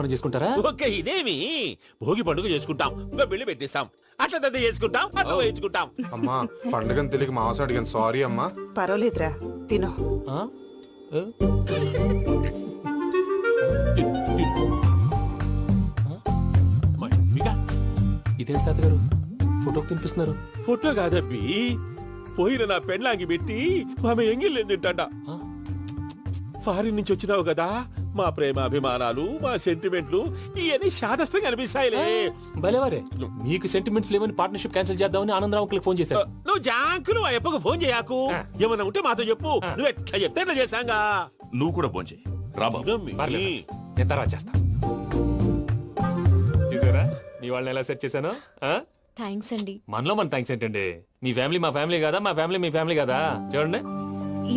హోమం చేసుకుంటారా? ఓకే, ఇదేమి భోగి పండుగ చేసుకుంటాం, ఇంకా పెళ్లి పెట్టిస్తాం, అట్లా దద్ద చేసుకుంటాం, అట్లా వేయించుకుంటాం. అమ్మా పండుగని తెలియక మాంసం అడిగాను, సారీ అమ్మా. పర్వాలేదురా, తినో. ఇదేంటి తాతగారు ఫోటోకి తినిపిస్తున్నారు? ఫోటో కాదబ్బి, పోయిన నా పెళ్ళాంగి పెట్టి ఆమె ఎంగిల్లేం తింటాడ. ఫారిన్ నుంచి వచ్చినావు కదా, మా ప్రేమ అభిమానాలు, మా సెంటిమెంట్లు ఇవన్నీ శాదస్తంగా అనిపిస్తాయిలే. భలేవారే, మీకు సెంటిమెంట్స్ లేవని పార్ట్నర్షిప్ క్యాన్సిల్ చేద్దామని ఆనందరావు అంకుల్ ఫోన్ చేశారు. నువ్వు జాంకులు ఆ అప్పకు ఫోన్ చేయకు, ఏమన్నా ఉంటే మాతో చెప్పు. నువ్వు ఎట్లా చెప్తే ఎట్లా చేశాంగా. నువ్వు కూడా ఫోన్ చేయి రాబా. నేను తర్వాత చేస్తా. చూసారా మీ వాళ్ళని ఎలా సెట్ చేశాను? థ్యాంక్స్ అండి. మనలో మన థ్యాంక్స్ ఏంటండి? మీ ఫ్యామిలీ మా ఫ్యామిలీ కదా, మా ఫ్యామిలీ మీ ఫ్యామిలీ కదా. చూడండి,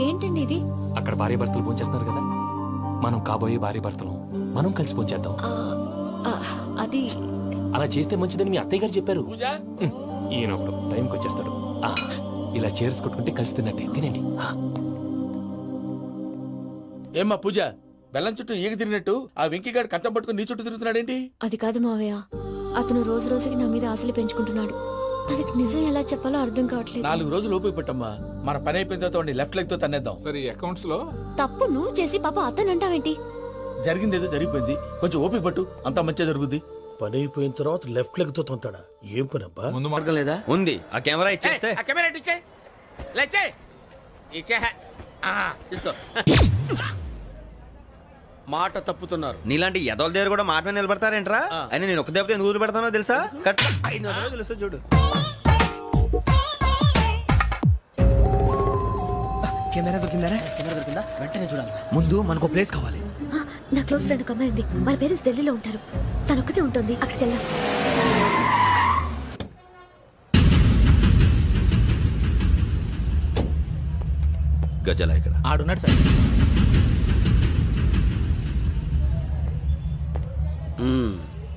ఏంటండి ఇది? అక్కడ భార్య భర్తలు ఫోన్ చేస్తున్నారు కదా, మనం కాబోయే భార్య భర్తలు మనం కలిసి ఫోన్ చేద్దాం. అది అలా చేస్తే మంచిదని మీ అత్తయ్య గారు చెప్పారు. ఈయన ఒకడు టైంకి వచ్చేస్తాడు. ఇలా చేర్స్ కొట్టుకుంటే కలిసి తిన్నట్టే. తినండి. ఏమ్మా పూజ, బెల్లం చుట్టూ ఈగ తిరిగినట్టు ఆ వెంకీగాడు కంచం పట్టుకుని నీ చుట్టూ తిరుగుతున్నాడేంటి? అది కాదు మావయ్య, అతను రోజు రోజుకి నా మీద ఆశలు పెంచుకుంటున్నాడు. తనకి నిజం ఎలా చెప్పాలో అర్థం కావట్లేదు. 4 రోజులు ఓపిక పట్టమ్మా, మన పని అయిపోయిన తర్వాత లెఫ్ట్ లెగ్ తో తన్నేద్దాం. సరే అకౌంట్స్ లో తప్పు నువ్వు చేసి పాప అతను అంటావేంటి? జరిగిందేదో జరిగిపోయింది, కొంచెం ఓపిక పట్టు, అంతా మంచిగా జరుగుద్ది. పని అయిపోయిన తర్వాత లెఫ్ట్ లెగ్ తో తొంతాడా? ఏం పని అబ్బా? ముందు మార్గం లేదా? ఉంది. ఆ కెమెరా ఇచ్చేస్తే మాట తప్పుతున్నారు. నీలాంటి ఎదల దగ్గర కూడా మాట మీద నిలబడతారేంట్రా? అని నేను ఒక దెబ్బతో ఎందుకు పెడతానో తెలుసా? కట్ 5 నిమిషాలు తెలుసు చూడు. కెమెరా దొరికిందా? వెంటనే చూడాలి. ముందు మనకు ప్లేస్ కావాలి. నా క్లోజ్ ఫ్రెండ్ ఒక అమ్మాయి ఉంది, వాళ్ళ పేరెంట్స్ ఢిల్లీలో ఉంటారు. తను ఒక్కతే ఉంటుంది, అక్కడికి వెళ్దాం. గజలా ఇక్కడ ఆడున్నాడు సార్.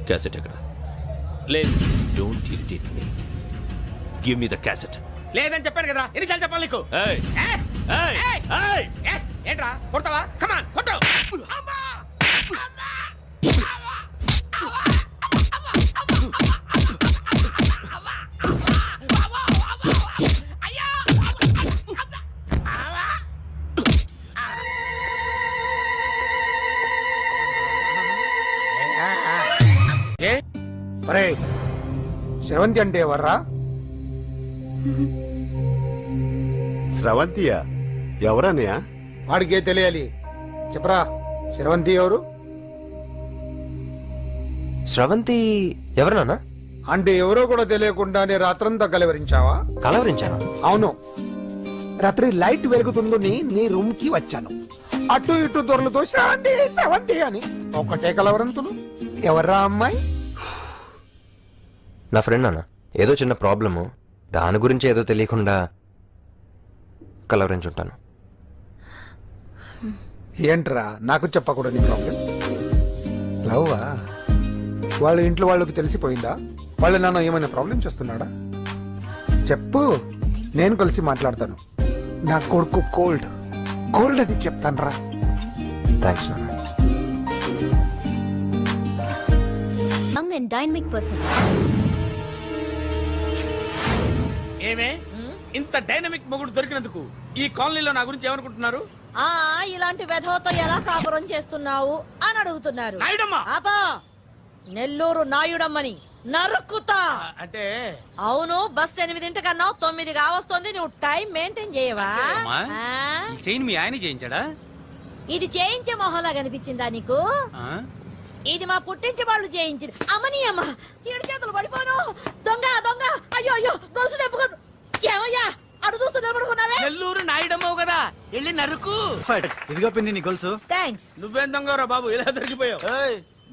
క్యాసెట్ ఎక్కడ? లేదు. Don't irritate me, give me the cassette. లేదని చెప్పాను కదా, ఎన్నిసార్లు చెప్పాలి నీకు? ఏయ్ ఏయ్ ఏయ్, ఏంట్రా కొడతావా? కమాన్ కొట్టు. శ్రవంతి అంటే ఎవర్రా? స్రవంతియా? ఎవరన్నయ్య? వాడికే తెలియాలి, చెప్పరా. శ్రవంతి ఎవరు? స్రవంతి ఎవరు నాన్న? అంటే ఎవరో కూడా తెలియకుండానే రాత్రంతా కలవరించావా? కలవరించాను. అవును, రాత్రి లైట్ వెలుగుతుందని నీ రూమ్ కి వచ్చాను. అటు ఇటు దొరలతో శ్రవంతి శ్రవంతి అని ఒకటే కలవరంతులు. ఎవర్రా అమ్మాయి? నా ఫ్రెండ్ నాన్న, ఏదో చిన్న ప్రాబ్లము, దాని గురించి ఏదో తెలియకుండా కలవరించుంటాను. ఏంట్రా నాకు చెప్పకూడని ప్రాబ్లం? లవ్వా? వాళ్ళ ఇంట్లో వాళ్ళకి తెలిసిపోయిందా? వాళ్ళ నాన్న ఏమైనా ప్రాబ్లం చేస్తున్నాడా? చెప్పు, నేను కలిసి మాట్లాడతాను. నా కొడుకు కోల్డ్ కోల్డ్ అది చెప్తాను రా. థ్యాంక్స్ నాన్న. Young and dynamic person. ఏమే ఇంత డైనమిక్ మొగుడు దొరికినందుకు ఈ కాలనీలో నా గురించి ఏమనుకుంటున్నారు? ఇలాంటి వెధవతో ఎలా కాపురం చేస్తున్నావు అని అడుగుతున్నారు. ఆపా, నెల్లూరు నాయుడమ్మని నరుక్కుతా. అంటే అవును, బస్ 8:00 9 కావస్తుంది. నువ్వు టైం మెయింటైన్ చేయవా? మీ ఆయన చేయించాడా? ఇది చేయించే మొహంలా కనిపించిందా నీకు? ఇది మా పుట్టింటి వాళ్ళు చేయించింది. అమ్మని అమ్మ, 7 చేతులు పడిపోను. దొంగ దొంగ, అయ్యో అయ్యో, గొలుసు తెప్పుకో. ఏమయ్యా అడు చూస్తూ నిలబడుకున్నావే? నెల్లూరు నాయుడమ్మవు కదా, వెళ్ళి నరుకు. ఇదిగో పిన్ని నీ గొలుసు. థ్యాంక్స్. నువ్వేం దొంగరా బాబు, ఇలా దొరికిపోయావు?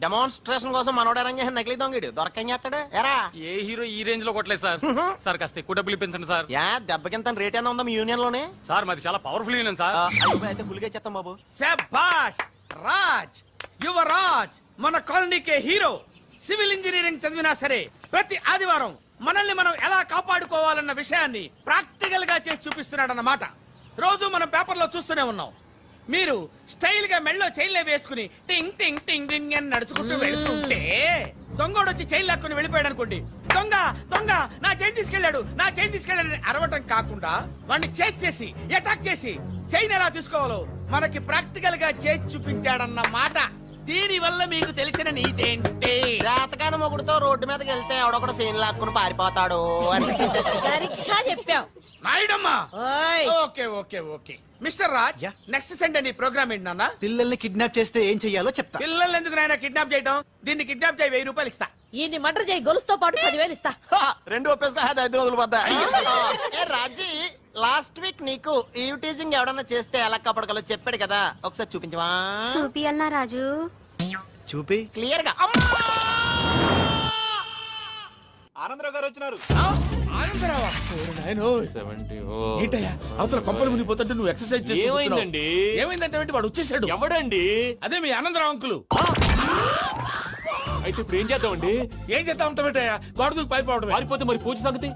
డెమాన్స్ట్రేషన్ కోసం మనోడు అరేంజ్ చేసిన నకిలీ దొంగడు దొరకం చేస్తాడు. ఎరా ఏ హీరో ఈ రేంజ్ లో కొట్టలేదు సార్. సార్ కాస్త ఎక్కువ డబ్బులు ఇప్పించండి సార్. యా దెబ్బకింత రేట్ అయినా ఉందా మీ యూనియన్ లోనే? సార్ మాది చాలా పవర్ఫుల్ యూనియన్ సార్. అయితే గులిగా చేస్తాం బాబు. శభాష్ రాజ్, యువరాజ్, మన కాలనీకే హీరో. సివిల్ ఇంజనీరింగ్ చదివినా సరే ప్రతి ఆదివారం మనల్ని మనం ఎలా కాపాడుకోవాలన్న విషయాన్ని ప్రాక్టికల్ గా చేసి చూపిస్తున్నాడన్నమాట. రోజు మనం పేపర్లో చూస్తూనే ఉన్నాం. మీరు స్టైల్ గా మెళ్ళో చైన్లే వేసుకుని టింగ్ టింగ్ టింగ్ టింగ్ అని నడుచుకుంటూ వెళ్తుంటే దొంగోడు వచ్చి చైన్ లాక్కుని వెళ్ళిపోయాడు అనుకోండి. దొంగ దొంగ నా చైన్ తీసుకెళ్ళాడు, నా చైన్ తీసుకెళ్ళాడని అరవటం కాకుండా వాడిని చేజ్ చేసి అటాక్ చేసి చైన్ ఎలా తీసుకోవాలో మనకి ప్రాక్టికల్ గా చేసి చూపించాడన్న మాట. దీని వల్ల మీకు తెలిసిన నీతేంటి? జాతకాన మొగుడుతో రోడ్డు మీదకి వెళ్తే ఎవడొకడు సీన్ లాక్కుని పారిపోతాడు అని. సరిగ్గా చెప్పావు నాయుడమ్మా. ఓయ్ okay okay okay mister Raj, next Sunday నీ ప్రోగ్రామ్ ఏంటి నాన్న? పిల్లల్ని కిడ్నాప్ చేస్తే ఏం చెయ్యాలో చెప్తా. పిల్లల్ని ఎందుకు నాయన కిడ్నాప్ చేయటం? దీన్ని కిడ్నాప్ చేయి, 1000 రూపాయలు ఇస్తా. ఈయన్ని మర్డర్ చేయి, గొలుసుతో పాటు 10,000 ఇస్తా. రెండు ఒప్పేసుకో, 5 రోజులు పడ్డా. ఏ రాజీ, లాస్ట్ వీక్ నీకు ఈవ్ టీజింగ్ ఎవడన్నా చేస్తే ఎలా కాపాడగలో చెప్పాడు కదా, ఒకసారి చూపించవా? చూపియల్నా రాజు? చూపి క్లియర్ గా. ఆనందరావు గారు వచ్చినారు. ఆనందరావా? ఓరి నాయనో. 70. ఏంటయ్యా అవతల కొంపలు మునిగిపోతుంటే నువ్వు ఎక్సర్సైజ్ చేస్తూ ఏమైందండి? కూర్చున్నావు. ఏమైందంటే వాడు వచ్చేసాడు. ఎవడండి? అదే మీ ఆనందరావు అంకులు. అయితే ఇప్పుడు ఏం చేద్దామండి? ఏం చేస్తా ఉంటావేటయ్యా? గొడవకు పైపోవడమే. పారిపోతే మరి పూజ సంగతి?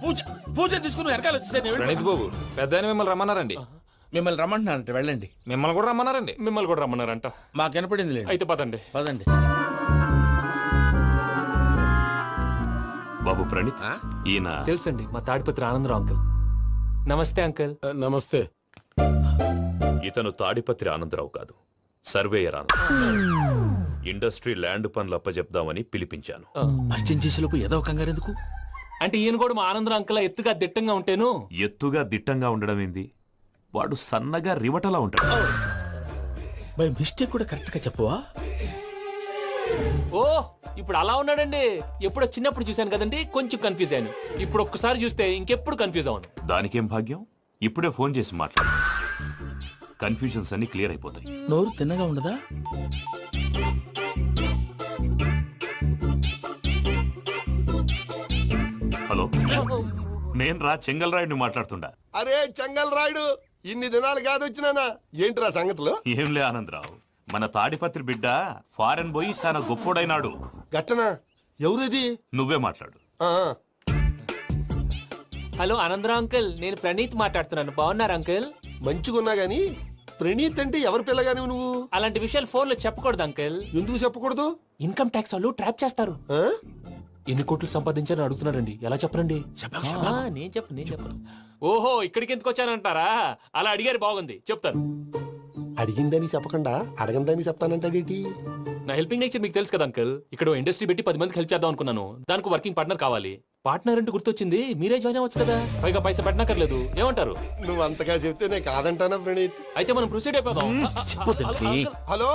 పూజ తీసుకుని వెనకాల వచ్చేసాను. బాబు పెద్ద మిమ్మల్ని రమ్మన్నారండి. మిమ్మల్ని రమ్మంటున్నారంట, వెళ్ళండి. మిమ్మల్ని కూడా రమ్మన్నారండి. మిమ్మల్ని కూడా రమ్మన్నారంట. మాకు వినపడింది లేదు. అయితే పదండి. పదండి. బాబు ప్రణీత్, ఈయన తెలుసండి, మా తాడిపత్రి ఆనందరావు అంకుల్. నమస్తే అంకుల్. నమస్తే. ఇతను తాడిపత్రి ఆనందరావు కాదు, సర్వేయర్ ఆనందరావు. ఇండస్ట్రీ ల్యాండ్ పనులు అప్పజెప్దామని పిలిపించాను. పరిచయం చేసేలోపు ఏదో కంగారు ఎందుకు? అంటే ఈయన కూడా మా ఆనందరావు అంకుల్ ఎత్తుగా దిట్టంగా ఉంటేను. ఎత్తుగా దిట్టంగా ఉండడం ఏంది, వాడు సన్నగా రివటలా ఉంటాడు. బై మిస్టేక్ కూడా కరెక్ట్ గా చెప్పవా? ఓ ఇప్పుడు అలా ఉన్నాడండి. ఎప్పుడో చిన్నప్పుడు చూశాను కదండి, కొంచెం కన్ఫ్యూజ్ అయ్యాను. ఇప్పుడు ఒక్కసారి చూస్తే ఇంకెప్పుడు కన్ఫ్యూజ్ అవ్వను. దానికేం భాగ్యం, ఇప్పుడే ఫోన్ చేసి మాట్లాడు. కన్ఫ్యూజన్స్ అన్ని క్లియర్ అయిపోతాయి. నోరు తిన్నగా ఉండదా? హలో, నేను రా చెంగల్ రాయుడిని మాట్లాడుతుండా. అరే చెంగల్ రాయుడు, ఇన్ని దినాలు కాదు వచ్చినానా? ఏంట్రా సంగతులు? ఏంలే ఆనందరావు, మన తాడిపత్రి బిడ్డ ఫారెన్ పోయి చాలా గొప్పోడైనాడు. గట్టనా? ఎవరిది? నువ్వే మాట్లాడు. హలో ఆనందరావు అంకుల్, నేను ప్రణీత్ మాట్లాడుతున్నాను. బాగున్నారు అంకుల్? మంచిగున్నా గాని ప్రణీత్ అంటే ఎవరి పిల్లగాని నువ్వు? అలాంటి విషయాలు ఫోన్ లో చెప్పకూడదు అంకుల్. ఎందుకు చెప్పకూడదు? ఇన్కమ్ ట్యాక్స్ వాళ్ళు ట్రాప్ చేస్తారు. ఆ? ఎన్ని కోట్లు సంపాదించాలని అడుగుతున్నారండి. ఎలా చెప్పరండి? నేను చెప్పను. ఓహో, ఇక్కడికి ఎందుకు వచ్చానంటారా? అలా అడిగారు, బాగుంది, చెప్తాను. అడిగిందని చెప్పకుండా అడగందని చెప్తానంటాడేటి? నా హెల్పింగ్ నేచర్ మీకు తెలుసు కదా అంకుల్. ఇక్కడ ఇండస్ట్రీ పెట్టి 10 మందికి హెల్ప్ చేద్దాం అనుకున్నాను. దానికి వర్కింగ్ పార్ట్నర్ కావాలి. పార్ట్నర్ అంటే గుర్తొచ్చింది, మీరే జాయిన్ అవ్వచ్చు కదా. పైగా పైసా పెట్టనక్కర్లేదు. ఏమంటారు? నువ్వు అంతగా చెప్తే నేను కాదంటానా ప్రణీత్? అయితే మనం ప్రొసీడ్ అయిపోదాం. హలో,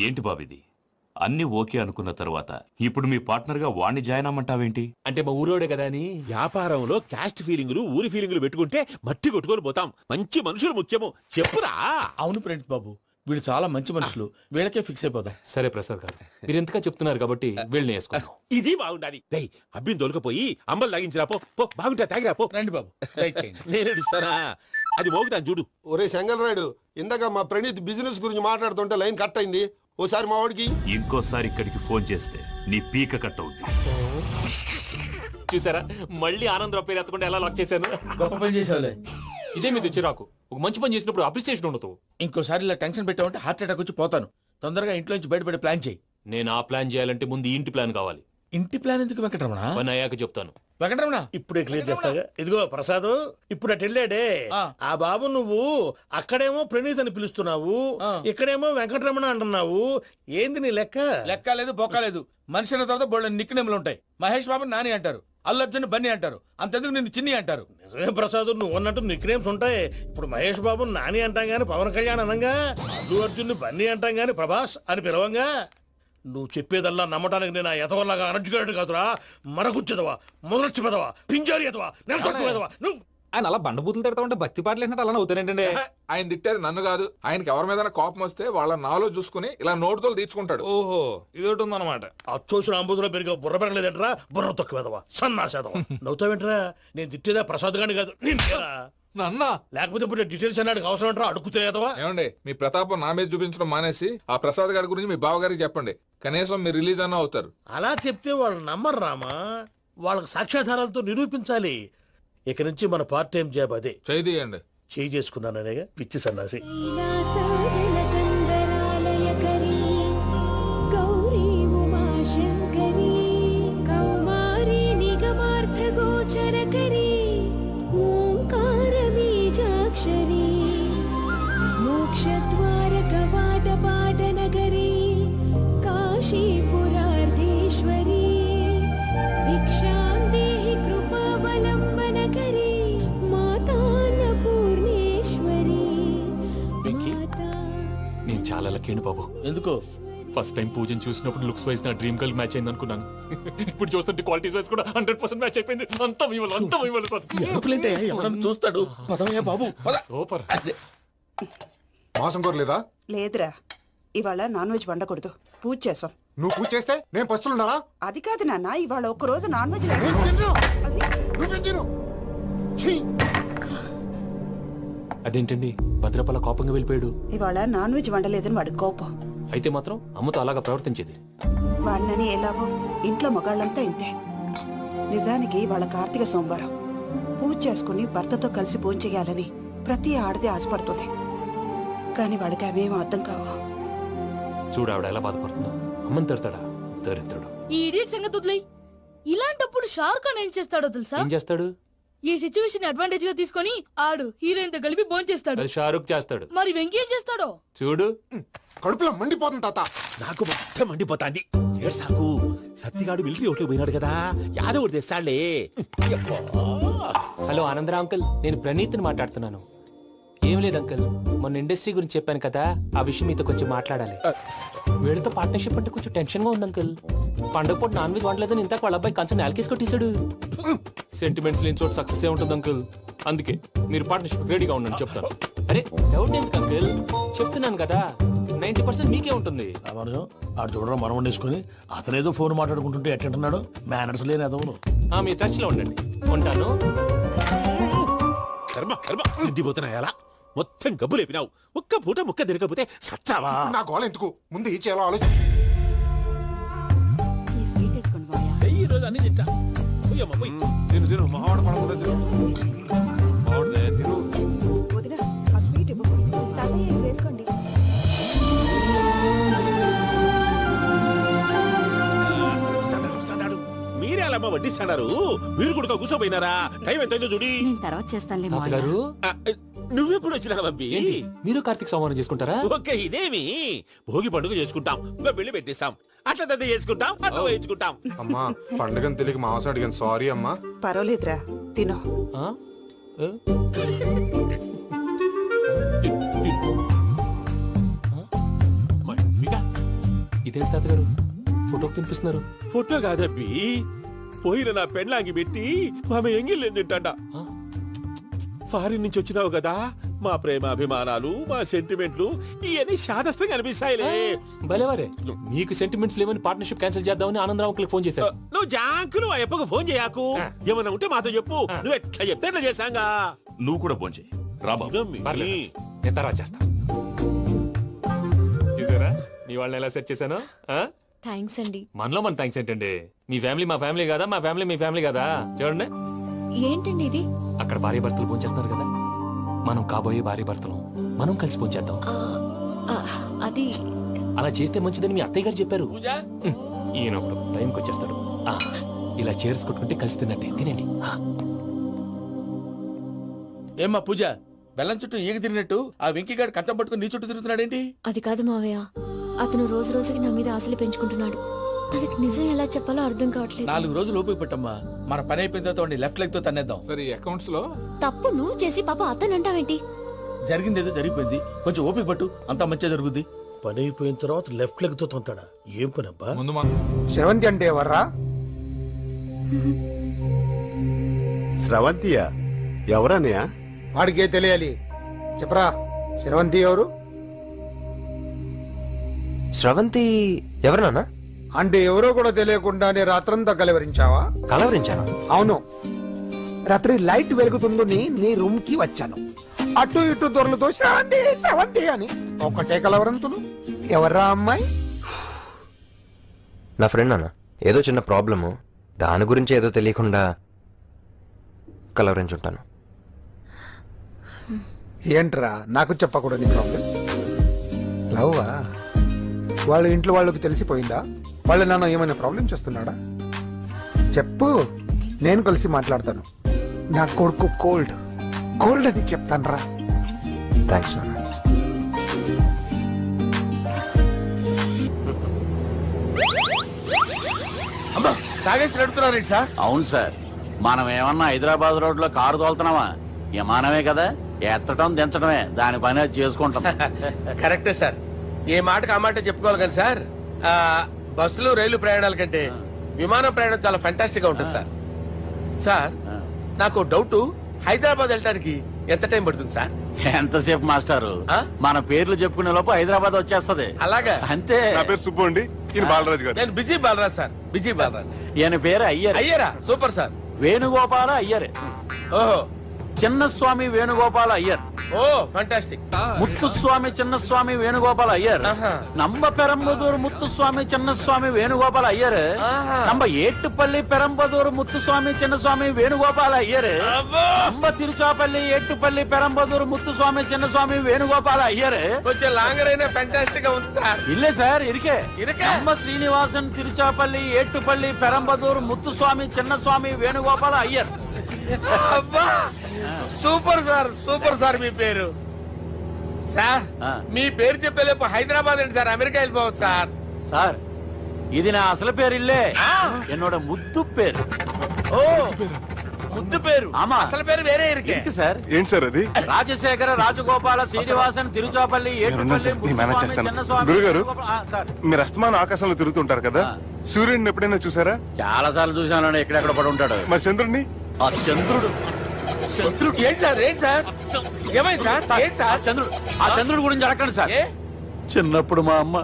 ఏంటి బాబిది, అన్ని ఓకే అనుకున్న తర్వాత ఇప్పుడు మీ పార్ట్నర్ గా వాణ్ణి జాయిన్ అమ్మంటావేంటి? అంటే మా ఊరోడే కదా అని. వ్యాపారంలో క్యాస్ట్ ఫీలింగులు, ఊరి ఫీలింగులు పెట్టుకుంటే మట్టి కొట్టుకొని పోతాం. మంచి మనుషులు ముఖ్యము. చెప్పురా. అవును ప్రణీత్ బాబు, వీళ్ళు చాలా మంచి మనుషులు. వీళ్ళకే ఫిక్స్ అయిపోదాం. సరే ప్రసాద్ గారు, మీరు ఎంతగా చెప్తున్నారు కాబట్టి వీళ్ళని వేసుకుందాం. ఇది బాగుండాలి. డేయ్ అబ్బిని దొలకపోయి అంబలు లాగించిరా పో. పో బాగుంటా, తాగిరా పో. రండి బాబు, దయచేయండి. నేను ఇస్తానా? అది మోగుతాను చూడు. ఒరే చెంగల్ రాయుడు, ఇందాక మా ప్రణీత్ బిజినెస్ గురించి మాట్లాడుతుంటే లైన్ కట్ అయింది. ఓసారి మా వాడికి ఇంకోసారి ఇక్కడికి ఫోన్ చేస్తే నీ పీక కట్ అవుతుంది. చూసారా, మళ్ళీ ఆనందరావు పేరు ఎత్తకుండా ఎలా లాక్ చేశాను. గొప్ప పని చేసేవాళ్ళే. ఇదే మీద చిరాకు. ఒక మంచి పని చేసినప్పుడు అప్రిసియేషన్ ఉండదు. ఇంకోసారి ఇలా టెన్షన్ పెట్టామంటే హార్ట్ అటాక్ వచ్చి పోతాను. తొందరగా ఇంట్లో నుంచి బయటపడే ప్లాన్ చేయి. నేను ఆ ప్లాన్ చేయాలంటే ముందు ఈ ఇంటి ప్లాన్ కావాలి. ఇంటి ప్లాన్ ఎందుకు వెంకటరమణ? పని అయ్యాక చెప్తాను. వెంకటరమణ ఇప్పుడే క్లియర్ చేస్తాగా. ఇదిగో ప్రసాద్, ఇప్పుడు అటు వెళ్ళాడే ఆ బాబు, నువ్వు అక్కడేమో ప్రణీత్ అని పిలుస్తున్నావు, ఇక్కడేమో వెంకటరమణ అంటున్నావు. ఏంది నీ లెక్క? లెక్క లేదు, బొక్క లేదు. మనిషి అన్న తర్వాత బోళ్ళ నిక్నెములు ఉంటాయి. మహేష్ బాబు నాని అంటారు, అల్లు అర్జున్ బన్నీ అంటారు, అంతెందుకు నిన్ను చిన్ని అంటారు. నిజమే ప్రసాద్, నువ్వు అన్నట్టు నిక్నేమ్స్ ఉంటాయి. ఇప్పుడు మహేష్ బాబు నాని అంటాం గాని పవన్ కళ్యాణ్ అనంగా, అల్లు అర్జున్ బన్నీ అంటాం గాని ప్రభాస్ అని పిలవంగా. నువ్వు చెప్పేదల్లా నమ్మటానికి నేను ఆ ఎతవల్లాగా అనర్జుకేటెడ్ కాదురా. మరగుచ్చదవా, మొదలచ్చి పెదవా, పింజారి ఎదవా, నెలసొక్కుదవా నువ్వు. ఆయన అలా బండబూతులు తిడతా ఉంటే భక్తి పాటలు ఏంటంటే అలా అవుతానంటే. ఆయన తిట్టేది నన్ను కాదు, ఆయనకి ఎవరి మీద కోపం వస్తే వాళ్ళ నాలో చూసుకుని ఇలా నోటుతో తీర్చుకుంటాడు. ఓహో, ఇది ఒకటి ఉందన్నమాట. అచ్చోసిన అంబుధులో పెరిగే బుర్ర పెరగలేదంటరా, బుర్ర తొక్కువేదవా, సన్నాసేదవా. నవ్వుతావేంట్రా? నేను తిట్టేదా ప్రసాద్ గాని కాదు, లేకపోతే ఇప్పుడు డీటెయిల్స్ అన్నాడు అవసరం అంటారా? అడుగుతాయేదవా. ఏమండి, మీ ప్రతాపం నా మీద చూపించడం మానేసి ఆ ప్రసాద్ గారి గురించి మీ బావగారికి చెప్పండి. కనీసం మీరు రిలీజ్ అన్న అవుతారు. అలా చెప్తే వాళ్ళు నమ్మరు రామా. వాళ్ళకి సాక్ష్యాధారాలతో నిరూపించాలి. ఇక నుంచి మన పార్ట్ టైం జాబ్ అదే. చేయండి. చేసుకున్నాననేగా పిచ్చి సన్నాసి. ఇంకేంటి బాబు, ఎందుకు ఫస్ట్ టైం పూజను చూసినప్పుడు లుక్స్ వైజ్ నా డ్రీమ్ గర్ల్ మ్యాచ్ అయింది అనుకున్నాను. ఇప్పుడు చూస్తుంటే క్వాలిటీస్ వైజ్ కూడా 100% మ్యాచ్ అయిపోయింది. అంతా మీ వల్ల, అంతా మీ వల్ల సార్. ఎరుపులేంటే ఎవడన్నా చూస్తాడు పదవయ్యా బాబు పద. సూపర్. మాసం కోరలేదా? లేదురా ఇవాళ నాన్ వెజ్ వండకూడదు, పూజ చేసాం. నువ్వు పూజ చేస్తే నేను పస్తులున్నానా? అది కాదు నాన్న, ఇవాళ ఒక్క రోజు నాన్ వెజ్ లేదు. అది నువ్వే తిను. ఛీ! అదేంటండి భద్రపల కోపంగా వెళ్ళిపోయాడు? ఇవాళ నాన్ వెజ్ వండలేదని వాడి కోపం. అయితే మాత్రం అమ్మతో అలాగా ప్రవర్తించేది. వాడినని ఎలాగో ఇంట్లో మగాళ్ళంతా ఇంతే. నిజానికి వాళ్ళ కార్తీక సోమవారం పూజ చేసుకుని భర్తతో కలిసి పూజ చేయాలని ప్రతి ఆడది ఆశపడుతుంది. కానీ వాడికి అవేమో అర్థం కావు. చూడు ఆవిడ ఎలా బాధపడుతుందో. అమ్మని తిడతాడా దరిద్రుడు. ఈ ఇడియట్ సంగతి వదిలేయ్. ఇలాంటప్పుడు షారుఖ్ ఖాన్ ఏం చేస్తాడో తెలుసా? ఏం చేస్తాడు? ఈ సిచ్యువేషన్ అడ్వాంటేజ్ గా తీసుకొని ఆడు హీరోయిన్ తో కలిపి బోన్ చేస్తాడు. అది షారుఖ్ చేస్తాడు. మరి వెంకీ ఏం చేస్తాడో చూడు. కడుపులో మండిపోతుంది తాత. నాకు మొత్తం మండిపోతాంది. ఏడు సాకు సత్తిగాడు మిలిటరీ ఓట్లు పోయినాడు కదా, యాదవ్ ఒకటి తెస్తాడులే. హలో ఆనందరా అంకుల్, నేను ప్రణీత్ని మాట్లాడుతున్నాను. ఏం లేదు అంకుల్, మొన్న ఇండస్ట్రీ గురించి చెప్పాను కదా, ఆ విషయం మీతో కొంచెం మాట్లాడాలి. వీళ్ళతో పార్ట్నర్షిప్ అంటే కొంచెం టెన్షన్ గా ఉంది అంకుల్. పండుగ పూట నాన్ వెజ్ వండలేదని ఇంతకు వాళ్ళ అబ్బాయి కంచెం నేలకేసి కొట్టేశాడు. సెంటిమెంట్స్ లేని చోట సక్సెస్ ఏ ఉంటుంది అంకుల్. అందుకే మీరు పార్ట్నర్షిప్ రెడీగా ఉండండి చెప్తాను. అరే డౌట్ ఎందుకు అంకుల్, చెప్తున్నాను కదా 90% మీకే ఉంటుంది. ఆడు చూడడం మనం వండేసుకొని అతనేదో ఫోన్ మాట్లాడుకుంటుంటే ఎట్టంటున్నాడు. మేనర్స్ లేని అదవును. మీ టచ్ లో ఉండండి. ఉంటాను. కర్మ కర్మ తిండిపోతున్నాయలా మొత్తం గబ్బు లేపినావు. ఒక్క పూట ముక్క తిరగకపోతే సచ్చావా? నా గోల ఎందుకు, ముందు ఈ చేయాలో ఆలోచించు. ఈ స్వీట్ వేసుకోండి బాయా. ఈ రోజు అన్ని తింటా. పోయమ్మ, పోయ్. వదిన ఆ స్వీట్ ఇవ్వు. వేసుకోండి. వస్తాడాడు. మీరే అలా అమ్మ వడ్డిస్తాడారు. మీరు కూడా కూర్చోపోయినారా? టైం ఎంతైందో చూడి. నేను తర్వాత చేస్తానులే తాతగారు, ఆ, నువ్వెప్పుడు వచ్చినా బంబి? ఏంటి మీరు కార్తీక్ సంహారం చేసుకుంటారా? ఓకే, ఇదేమి భోగి పండుగ చేసుకుంటాం, ఇంకా పెళ్లి పెట్టేస్తాం, అట్లా దద్ద చేసుకుంటాం, అట్లా వేయించుకుంటాం. అమ్మా పండుగని తెలియక మాంసం అడిగాను, సారీ అమ్మా. పర్వాలేదురా తినో. ఆ? ఏ? ఇదేంటి తాతగారు ఫోటోకి తినిపిస్తున్నారు? ఫోటో కాదబ్బి, పోయిన నా పెళ్ళాంగి పెట్టి ఆమె ఎంగిల్లేం తింటాడ. ఫారిన్ నుంచి వచ్చినావు కదా, మా ప్రేమ అభిమానాలు, మా సెంటిమెంట్లు ఇవన్నీ శాదస్తంగా అనిపిస్తాయిలే. భలేవారే, మీకు సెంటిమెంట్స్ లేవని పార్ట్నర్షిప్ క్యాన్సిల్ చేద్దామని ఆనందరావు అంకుల్ ఫోన్ చేశారు. నువ్వు జాంకులు ఆ అప్పకు ఫోన్ చేయకు. ఏమన్నా ఉంటే మాతో చెప్పు. నువ్వు ఎట్లా చెప్తే ఎట్లా చేశాంగా. నువ్వు కూడా భోంచే రాబాబు. పర్లేదు, నేను తర్వాత చేస్తా. చూసారా మీ వాళ్ళని ఎలా సెట్ చేశాను? థ్యాంక్స్ అండి. మనలో మన థ్యాంక్స్ ఏంటండి? మీ ఫ్యామిలీ మా ఫ్యామిలీ కదా, మా ఫ్యామిలీ మీ ఫ్యామిలీ కదా. చూడండి, ఏంటండి ఇది? అక్కడ భార్య భర్తలు భోంచేస్తున్నారు కదా, మనం కాబోయే భార్య భర్తలు మనం కలిసి భోంచేద్దాం. అది అలా చేస్తే మంచిదని మీ అత్తయ్య గారు చెప్పారు. ఈయన ఒకడు టైంకి వచ్చేస్తాడు. ఇలా చేర్స్ కొట్టుకుంటే కలిసి తిన్నట్టే. తినండి. ఏమ్మా పూజ, బెల్లం చుట్టూ ఈగ తిరిగినట్టు ఆ వెంకీగాడు కంటం పట్టుకుని నీ చుట్టూ తిరుగుతున్నాడేంటి? అది కాదు మావయ్య, అతను రోజు రోజుకి నా మీద ఆశలు పెంచుకుంటున్నాడు. తనకి నిజం ఎలా చెప్పాలో అర్థం కావట్లేదు. 4 రోజులు ఓపిక పట్టమ్మా, మన పని అయిపోయిన తర్వాత లెఫ్ట్ లెగ్ తో తన్నేద్దాం. తప్పు నువ్వు చేసి పాప అతను అంటావేంటి? జరిగింది ఏదో జరిగిపోయింది, కొంచెం ఓపిక పట్టు, అంతా మంచిగా జరుగుద్ది. పని అయిపోయిన తర్వాత లెఫ్ట్ లెగ్ తో తొంతాడా? ఏం పని అబ్బా? శ్రవంతి అంటే ఎవర్రా? స్రవంతియా? ఎవరన్నయ్యా? వాడికే తెలియాలి, చెప్పరా. శ్రవంతి ఎవరు? స్రవంతి ఎవరినానా? అంటే ఎవరో కూడా తెలియకుండానే రాత్రంతా కలవరించావా? కలవరించాను. అవును, రాత్రి లైట్ వెలుగుతుందని నీ రూమ్ కి వచ్చాను. అటు ఇటు దొరలతో శ్రవంతి శ్రవంతి అని ఒకటే కలవరంతులు. ఎవర్రా అమ్మాయి? నా ఫ్రెండ్ అన్న, ఏదో చిన్న ప్రాబ్లము, దాని గురించి ఏదో తెలియకుండా కలవరించుంటాను. ఏంట్రా నాకు చెప్పకూడదు నీ ప్రాబ్లం? లవ్వా? వాళ్ళ ఇంట్లో వాళ్ళకి తెలిసిపోయిందా? వాళ్ళ నాన్న ఏమైనా ప్రాబ్లం చేస్తున్నాడా? చెప్పు, నేను కలిసి మాట్లాడతాను. నా కొడుకు కోల్డ్ కోల్డ్ అని చెప్తాను రా. థ్యాంక్స్ నాన్న. అమ్మా, తాగేసి నడుపుతున్నారేంటి సార్? అవును సార్, మనం ఏమన్నా హైదరాబాద్ రోడ్ లో కారు తోలుతున్నామా? విమానమే కదా, ఎత్తడం దించడమే దాని పని అది చేసుకుంటాం. కరెక్టే సార్. ఏ మాటకు ఆ మాట చెప్పుకోవాలి కానీ సార్ బస్సులు రైలు ప్రయాణాల కంటే విమానం ప్రయాణం చాలా ఫంటాస్టిక్ గా ఉంటుంది సార్. సార్ నాకు డౌట్, హైదరాబాద్ వెళ్ళడానికి ఎంత టైం పడుతుంది సార్? ఎంతసేపు మాస్టారు, మన పేర్లు చెప్పుకునే లోపు హైదరాబాద్ వచ్చేస్తది. అలాగా? అంతే. నా పేరు సుబ్బు అండి, ఈయన బాలరాజు గారు. నేను busy Balaraj sir, busy Balaraj. ఈయన పేరు అయ్యర్. అయ్యరా? Super sir. వేణుగోపాల అయ్యర్. ఓహో. చిన్నస్వామి వేణుగోపాల అయ్యర్. Oh fantastic. ముత్తుస్వామి చిన్నస్వామి వేణుగోపాల అయ్యర్. நம்ம பெரம்பதூர் முத்துசுவாமி சின்னசுவாமி வேணுகோபால் ஐயர். நம்ம ஏட்டுப்பள்ளி பெரம்பதூர் முத்துசுவாமி சின்னசுவாமி வேணுகோபால் ஐயர். நம்ம திருச்சாப்பள்ளி ஏட்டுப்பள்ளி பெரம்பதூர் முத்துசுவாமி சின்னசுவாமி வேணுகோபால் ஐயர். కొంచెం లాంగర్ అయినా ఫంటాస్టిక్ గా ఉంది సార్. இல்ல சார் இருக்கே. நம்ம ஸ்ரீனிவாசன் திருச்சாப்பள்ளி ஏட்டுப்பள்ளி பெரம்பதூர் முத்துசுவாமி சின்னசுவாமி வேணுகோபால் ஐயர். అబ్బా సూపర్ సార్, సూపర్ సార్. మీ పేరు సార్, మీ పేరు చెప్పేలేపు హైదరాబాద్ అండి సార్, అమెరికా వెళ్ళిపోవచ్చు సార్. சார் இது நான் అసలు పేరు இல்லే, என்னோட ముద్దు పేరు. ఓ ముద్దు పేరు. ఆమా. అసలు పేరు వేరే ఇరుకే సార్. ఏంటి సార్ అది? రాజశేఖర రాజగోపాల శ్రీనివాసన్ తిరుచాపల్లి గురుగారు, మీరు అస్తమానం ఆకాశంలో తిరుగుతుంటారు కదా, సూర్యుడిని ఎప్పుడైనా చూసారా? చాలా సార్లు చూసాను, ఎక్కడెక్కడ పడి ఉంటాడు. మరి చంద్రుడిని? ఆ చంద్రుడు. చంద్రుడు ఏంటి సార్? ఏంటి సార్? ఏమైంది సార్? ఏంటి సార్? చంద్రుడు. ఆ చంద్రుడు గురించి అడగండి సార్. చిన్నప్పుడు మా అమ్మ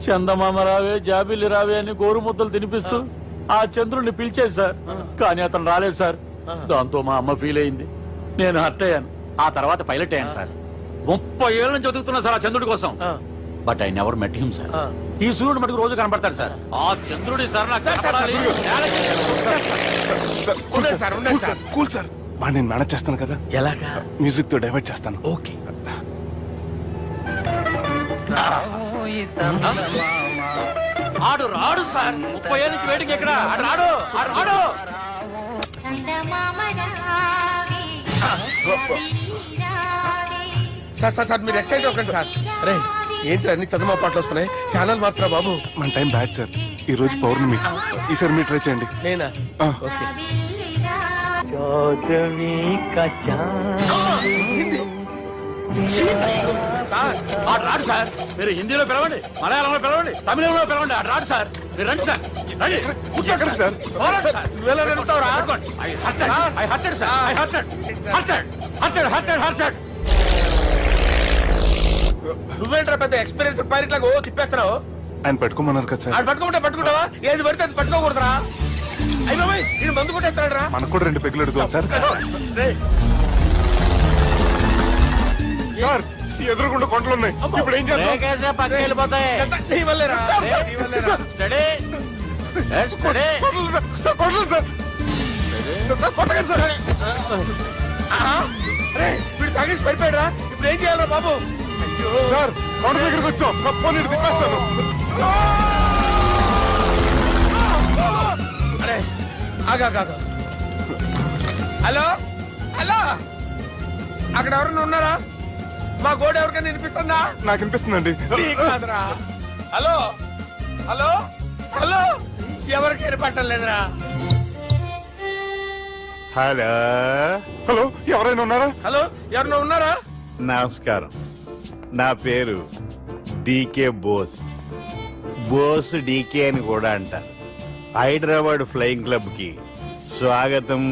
చందమామ రావే జాబిల్లి రావే అని గోరుముద్దలు తినిపిస్తూ ఆ చంద్రుడిని పిలిచేది సార్. కానీ అతను రాలేదు సార్. దాంతో మా అమ్మ ఫీల్ అయింది, నేను హర్ట్ అయ్యాను. ఆ తర్వాత పైలట్ అయ్యాను సార్. 30 ఏళ్ళ నుంచి చదువుతున్నా సార్ ఆ చంద్రుడి కోసం. But I never met him sir. ఈ సూర్యుడు మటుకు రోజు కనబడతాడు సార్. ఆ చంద్రుడి సార్ నాకు కనపడాలి. కూల్ సార్, బాగా నేను మేనేజ్ చేస్తాను కదా. ఎలాగా? మ్యూజిక్ తో డైవర్ట్ చేస్తాను. ఓకే. ఆడు రాడు సార్. 30 ఏళ్ళ నుంచి వెయిటింగ్ ఎక్కడ? ఆడు రాడు, ఆడు రాడు. సార్ సార్ సార్ మీరు ఎక్సైట్ అవ్వకండి సార్. అరే ఏంటి అన్ని చదువు పాటలు వస్తున్నాయి, ఛానల్ మార్చరా బాబు. మన టైం బ్యాడ్ సార్, ఈ రోజు పౌర్ణమి. ఈసారి మీరు ట్రై చేయండి. నేనా? ఓకే. ఆడు రాడు సార్. మీరు హిందీలో పిలవండి, మలయాళంలో పిలవండి, తమిళంలో పిలవండి. ఆడు రాడు సార్. మీరు రండి సార్, రండి. కూర్చోకండి సార్. నువ్వేంట్రా పెద్ద ఎక్స్పీరియన్స్ పైరెట్ లాగా ఓ తిప్పేస్తున్నావు? ఆయన పెట్టుకోమన్నారు కదా సార్. ఆడు పట్టుకుంటే పట్టుకుంటావా? ఏది పడితే అది పట్టుకోకూడదురా. అయ్యి బాబాయ్, ఇది మందు కొట్టేస్తాడు రా. మనకు కూడా 2 పెగ్గులు ఎడుగుతాం సార్. సార్ ఎదురుకుండా కొండలు ఉన్నాయి, ఇప్పుడు ఏం చేద్దాం? పక్కకి వెళ్ళిపోతాయి. నీ వల్లేరా? వీడు తాగేసి పడిపోయాడు రా. ఇప్పుడు ఏం చేయాలరా బాబు? సార్ కొండ దగ్గరికి వచ్చాం, పోనీ తిప్పేస్తాను. అరే ఆగా. హలో హలో, అక్కడ ఎవరన్నా ఉన్నారా? మా గోడ ఎవరికైనా వినిపిస్తుందా? నాకు వినిపిస్తుందండి. కాదురా. హలో హలో హలో, ఎవరికి ఏర్పడటం లేదురా. హలో హలో, ఎవరైనా ఉన్నారా? హలో ఎవరన్నా ఉన్నారా? నమస్కారం, నా పేరు డీకే బోస్. బోస్ డీకే అని కూడా అంటారు. హైదరాబాద్ ఫ్లయింగ్ క్లబ్ కి స్వాగతం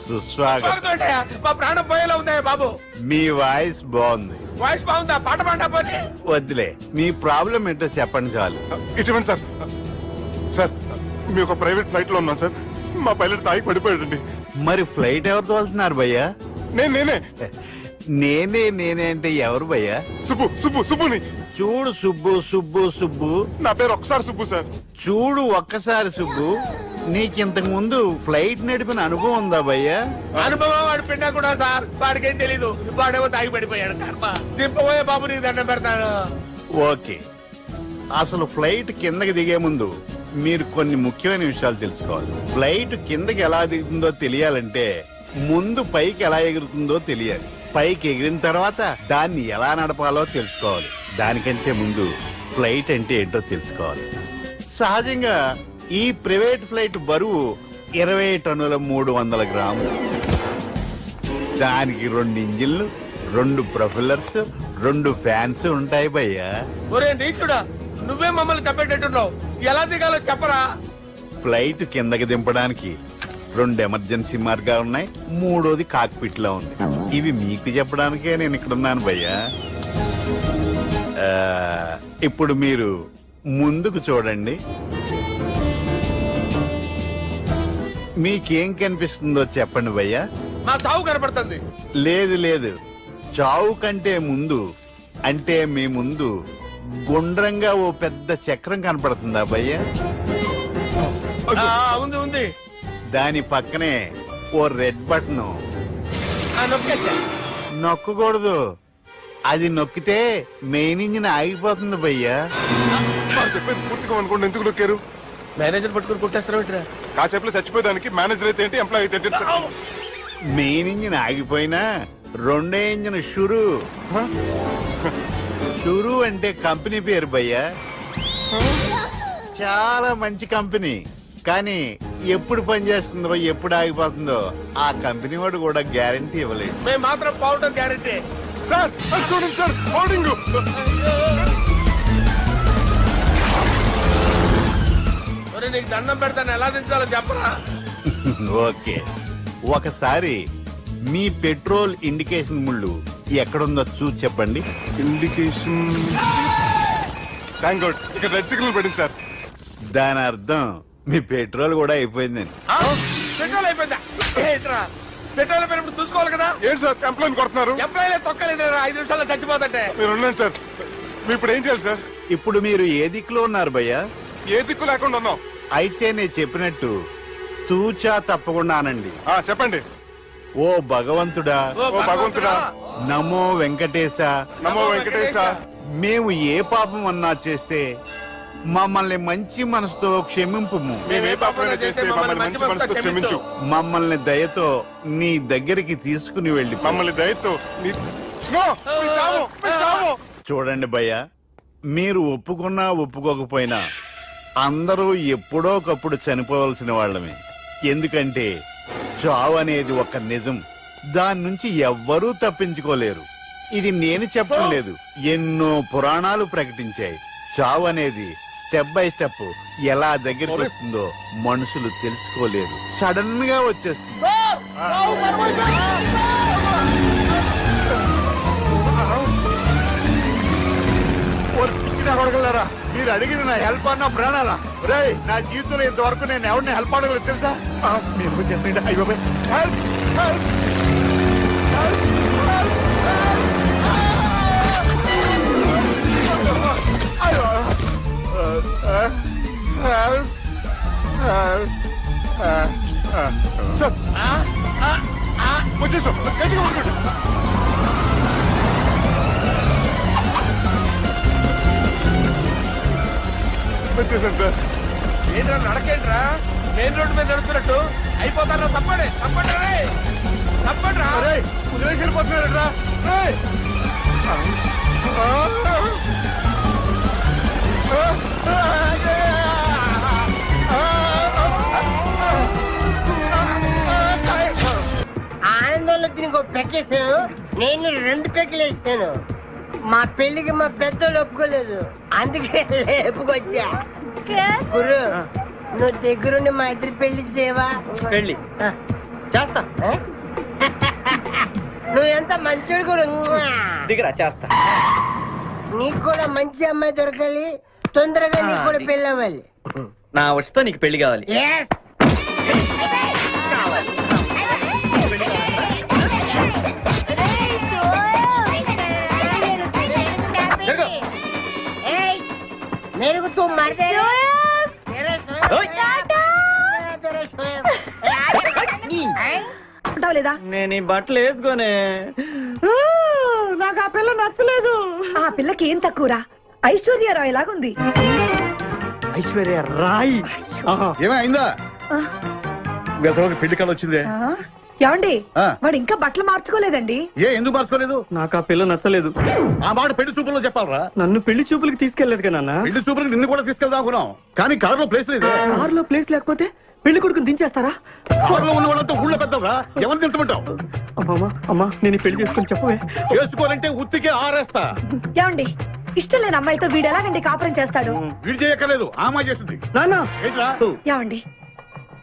సుస్వాగతం. మా ప్రాణం పోయేలా ఉందా బాబు? మీ వాయిస్ బాగుంది. వాయిస్ బాగుందా? పాట పాడా పోనీ. వద్దులే, మీ ప్రాబ్లం ఏంటో చెప్పండి చాలు. ఇటువంటి సార్, సార్ మీ ఒక ప్రైవేట్ ఫ్లైట్ లో ఉన్నాం సార్. మా పైలట్ తాగి పడిపోయాడండి. మరి ఫ్లైట్ ఎవరు తోలుతున్నారు భయ్యా? నేనే నేనే అంటే ఎవరు భయ్యా? సుబ్బుని. చూడు సుబ్బు, నా పేరు ఒకసారి సుబ్బు సార్. చూడు ఒక్కసారి సుబ్బు, నీకింతకు ముందు ఫ్లైట్ నడిపిన అనుభవం ఉందా భయ్యా? అనుభవం వాడు పిండా కూడా సార్, వాడికేం తెలీదు. వాడేమో తాగి పడిపోయాడు. కర్మ. దింపబోయే బాబు నీకు దండం పెడతాను. ఓకే, అసలు ఫ్లైట్ కిందకి దిగే ముందు మీరు కొన్ని ముఖ్యమైన విషయాలు తెలుసుకోవాలి. ఫ్లైట్ కిందకి ఎలా దిగుతుందో తెలియాలంటే ముందు పైకి ఎలా ఎగురుతుందో తెలియాలి. పైకి ఎగిరిన తర్వాత దాన్ని ఎలా నడపాలో తెలుసుకోవాలి. దానికంటే ముందు ఫ్లైట్ అంటే ఏంటో తెలుసుకోవాలి. సహజంగా ఈ ప్రైవేట్ ఫ్లైట్ బరువు 20 టన్నుల 300 గ్రాములు. దానికి 2 ఇంజిన్లు, 2 ప్రొపెల్లర్స్, 2 ఫ్యాన్స్ ఉంటాయి భయ్యా. ఒరే నీచుడా, నువ్వే మమ్మల్ని తప్పేటట్టున్నావు. ఎలా దిగాలో చెప్పరా? ఫ్లైట్ కిందకి దింపడానికి 2 ఎమర్జెన్సీ మార్గాలు ఉన్నాయి, 3వది కాక్పిట్ లో ఉంది. ఇవి మీకు చెప్పడానికే నేను ఇక్కడ ఉన్నాను భయ్యా. ఇప్పుడు మీరు ముందుకు చూడండి. మీకేం కనిపిస్తుందో చెప్పండి భయ్యా. మా చావు కనపడుతుంది. లేదు లేదు, చావు కంటే ముందు అంటే మీ ముందు గుండ్రంగా ఓ పెద్ద చక్రం కనపడుతుందా భయ్యా? ఉంది ఉంది. దాని పక్కనే ఓ రెడ్ బటన్. నొక్కేసా. నొక్కకూడదు, అది నొక్కితే మెయిన్ ఇంజిన్ ఆగిపోతుంది భయ్యా. చెప్పేది పూర్తిగా అనుకోండి, ఎందుకు నొక్కారు? మేనేజర్ పట్టుకుని కుట్టేస్తారా? కాసేపులో చచ్చిపోయేదానికి మేనేజర్ అయితే ఏంటి, ఎంప్లాయ్ అయితే ఏంటి? మెయిన్ ఇంజిన్ ఆగిపోయినా 2వ ఇంజిన్ షురు. షురు అంటే కంపెనీ పేరు భయ్యా. చాలా మంచి కంపెనీ, కానీ ఎప్పుడు పనిచేస్తుందో ఎప్పుడు ఆగిపోతుందో ఆ కంపెనీ వాడు కూడా గ్యారంటీ ఇవ్వలేదు. మేము మాత్రం పౌడర్ గ్యారెంటీ. సార్ చూడండి సార్, హోర్డింగ్. ఒరే నీకు దండం పెడతాను, ఎలా దించాలో చెప్పరా? ఓకే, ఒకసారి మీ పెట్రోల్ ఇండికేషన్ ముళ్ళు ఎక్కడుందో చూసి చెప్పండి. ఇండికేషన్. థ్యాంక్ గాడ్, ఇక్కడ రెడ్ సిగ్నల్ పడింది సార్. దాని అర్థం మీ పెట్రోల్ కూడా అయిపోయిందండి. పెట్రోల్ అయిపోయిందా? ఏంట్రా, పెట్రోల్ అయిపోయినప్పుడు చూసుకోవాలి కదా. ఏంటి సార్ కంప్లైంట్ కొడుతున్నారు? ఎంప్లాయీ తొక్కలేదు, 5 నిమిషాల్లో చచ్చిపోతుంటే. మీరు ఉండండి సార్, మీరు ఇప్పుడు ఏం చేయాలి సార్? ఇప్పుడు మీరు ఏ దిక్కులో ఉన్నారు భయ్యా? ఏ దిక్కు లేకుండా ఉన్నాం. అయితే నేను చెప్పినట్టు తూచా తప్పకుండా అనండి. చెప్పండి. ఓ భగవంతుడా, ఓ భగవంతుడా, నమో వెంకటేశ, నమో వెంకటేశ. మేము ఏ పాపం అన్నా చేస్తే మమ్మల్ని మంచి మనసుతో క్షమింపు. మేము ఏ పాపమైనా చేస్తే మమ్మల్ని మంచి మనసుతో క్షమించు. మమ్మల్ని దయతో నీ దగ్గరికి తీసుకుని వెళ్ళి మమ్మల్ని దయతో చూడండి భయ్యా, మీరు ఒప్పుకున్నా ఒప్పుకోకపోయినా అందరూ ఎప్పుడో ఒకప్పుడు చనిపోవలసిన వాళ్ళమే. ఎందుకంటే చావు అనేది ఒక నిజం, దాని నుంచి ఎవ్వరూ తప్పించుకోలేరు. ఇది నేను చెప్పడం లేదు, ఎన్నో పురాణాలు ప్రకటించాయి. చావు అనేది స్టెప్ బై స్టెప్ ఎలా దగ్గరికి వస్తుందో మనుషులు తెలుసుకోలేరు, సడన్ గా వచ్చేస్తుంది. మీరు అడిగింది నా హెల్ప్ అన్న ప్రాణాలా? రే, నా జీవితంలో ఇంతవరకు నేను ఎవరిని హెల్ప్ అడగలేదు తెలుసా? మీరు చెప్పండి. అయ్యో హెల్ప్ హెల్ప్ వచ్చేసాం, గట్టిగా పట్టుకోండి. వచ్చేసాను సార్. ఏంట్రా నడకేంట్రా, మెయిన్ రోడ్డు మీద నడుస్తున్నట్టు అయిపోతారా? తప్పండి తప్పండి తప్పండి రా. కుదిరేసి వెళ్ళిపోతున్నారా? ఆనందంలోకి నీకు పెక్కేసాను, నేను 2 పెక్కలు వేసాను. మా పెళ్లికి మా పెద్దలు ఒప్పుకోలేదు, అందుకే లేపుకొచ్చా. గురు, నువ్వు దగ్గరుండి మా ఇద్దరి పెళ్లి చేయవా? పెళ్లి చేస్తా. నువ్వు ఎంత మంచోడు గురు. దిగరా, చేస్తా. నీకు కూడా మంచి అమ్మాయి దొరకాలి, తొందరగా నీకు కూడా పెళ్లి అవ్వాలి. నా వచ్చుతో నీకు పెళ్లి కావాలి. Yes. मेरे को तुम मार दे లేదా? నేను ఈ బట్టలు వేసుకోనే. నాకు ఆ పిల్ల నచ్చలేదు. ఆ పిల్లకి ఏం తక్కువరా? ఐశ్వర్య రాయ్ లాగుంది. ఐశ్వర్య రాయ్ ఏమైందా? పెళ్లి కాలం వచ్చిందే. ఏమండి, వాడు ఇంకా బట్టలు మార్చుకోలేదండి. ఎందుకు మార్చుకోలేదు? నాకు ఆ పిల్ల నచ్చలేదు. ఆ మాట పెళ్లి చూపుల్లో చెప్పాలరా? నన్ను పెళ్లి చూపులకి తీసుకెళ్లేదు కదా నాన్న. పెళ్లి చూపులకు నిన్ను కూడా తీసుకెళ్దాం అనుకున్నాం, కానీ కారులో ప్లేస్ లేదు. కారులో ప్లేస్ లేకపోతే పెళ్లి కొడుకుని దించేస్తారా? కారులో ఉన్న వాళ్ళంతా ఊళ్ళో పెద్దవరా, ఎవరు తింటమంటావు? అమ్మా నేను పెళ్లి చేసుకుని చెప్పవే. చేసుకోవాలంటే ఉత్తికే ఆరేస్తా. ఏమండి ఇష్టం లేని అమ్మాయితో వీడు ఎలాగండి కాపురం చేస్తాడు? వీడు చేయక్కర్లేదు, ఆమా చేస్తుంది. నాన్న ఏంట్రా? ఏమండి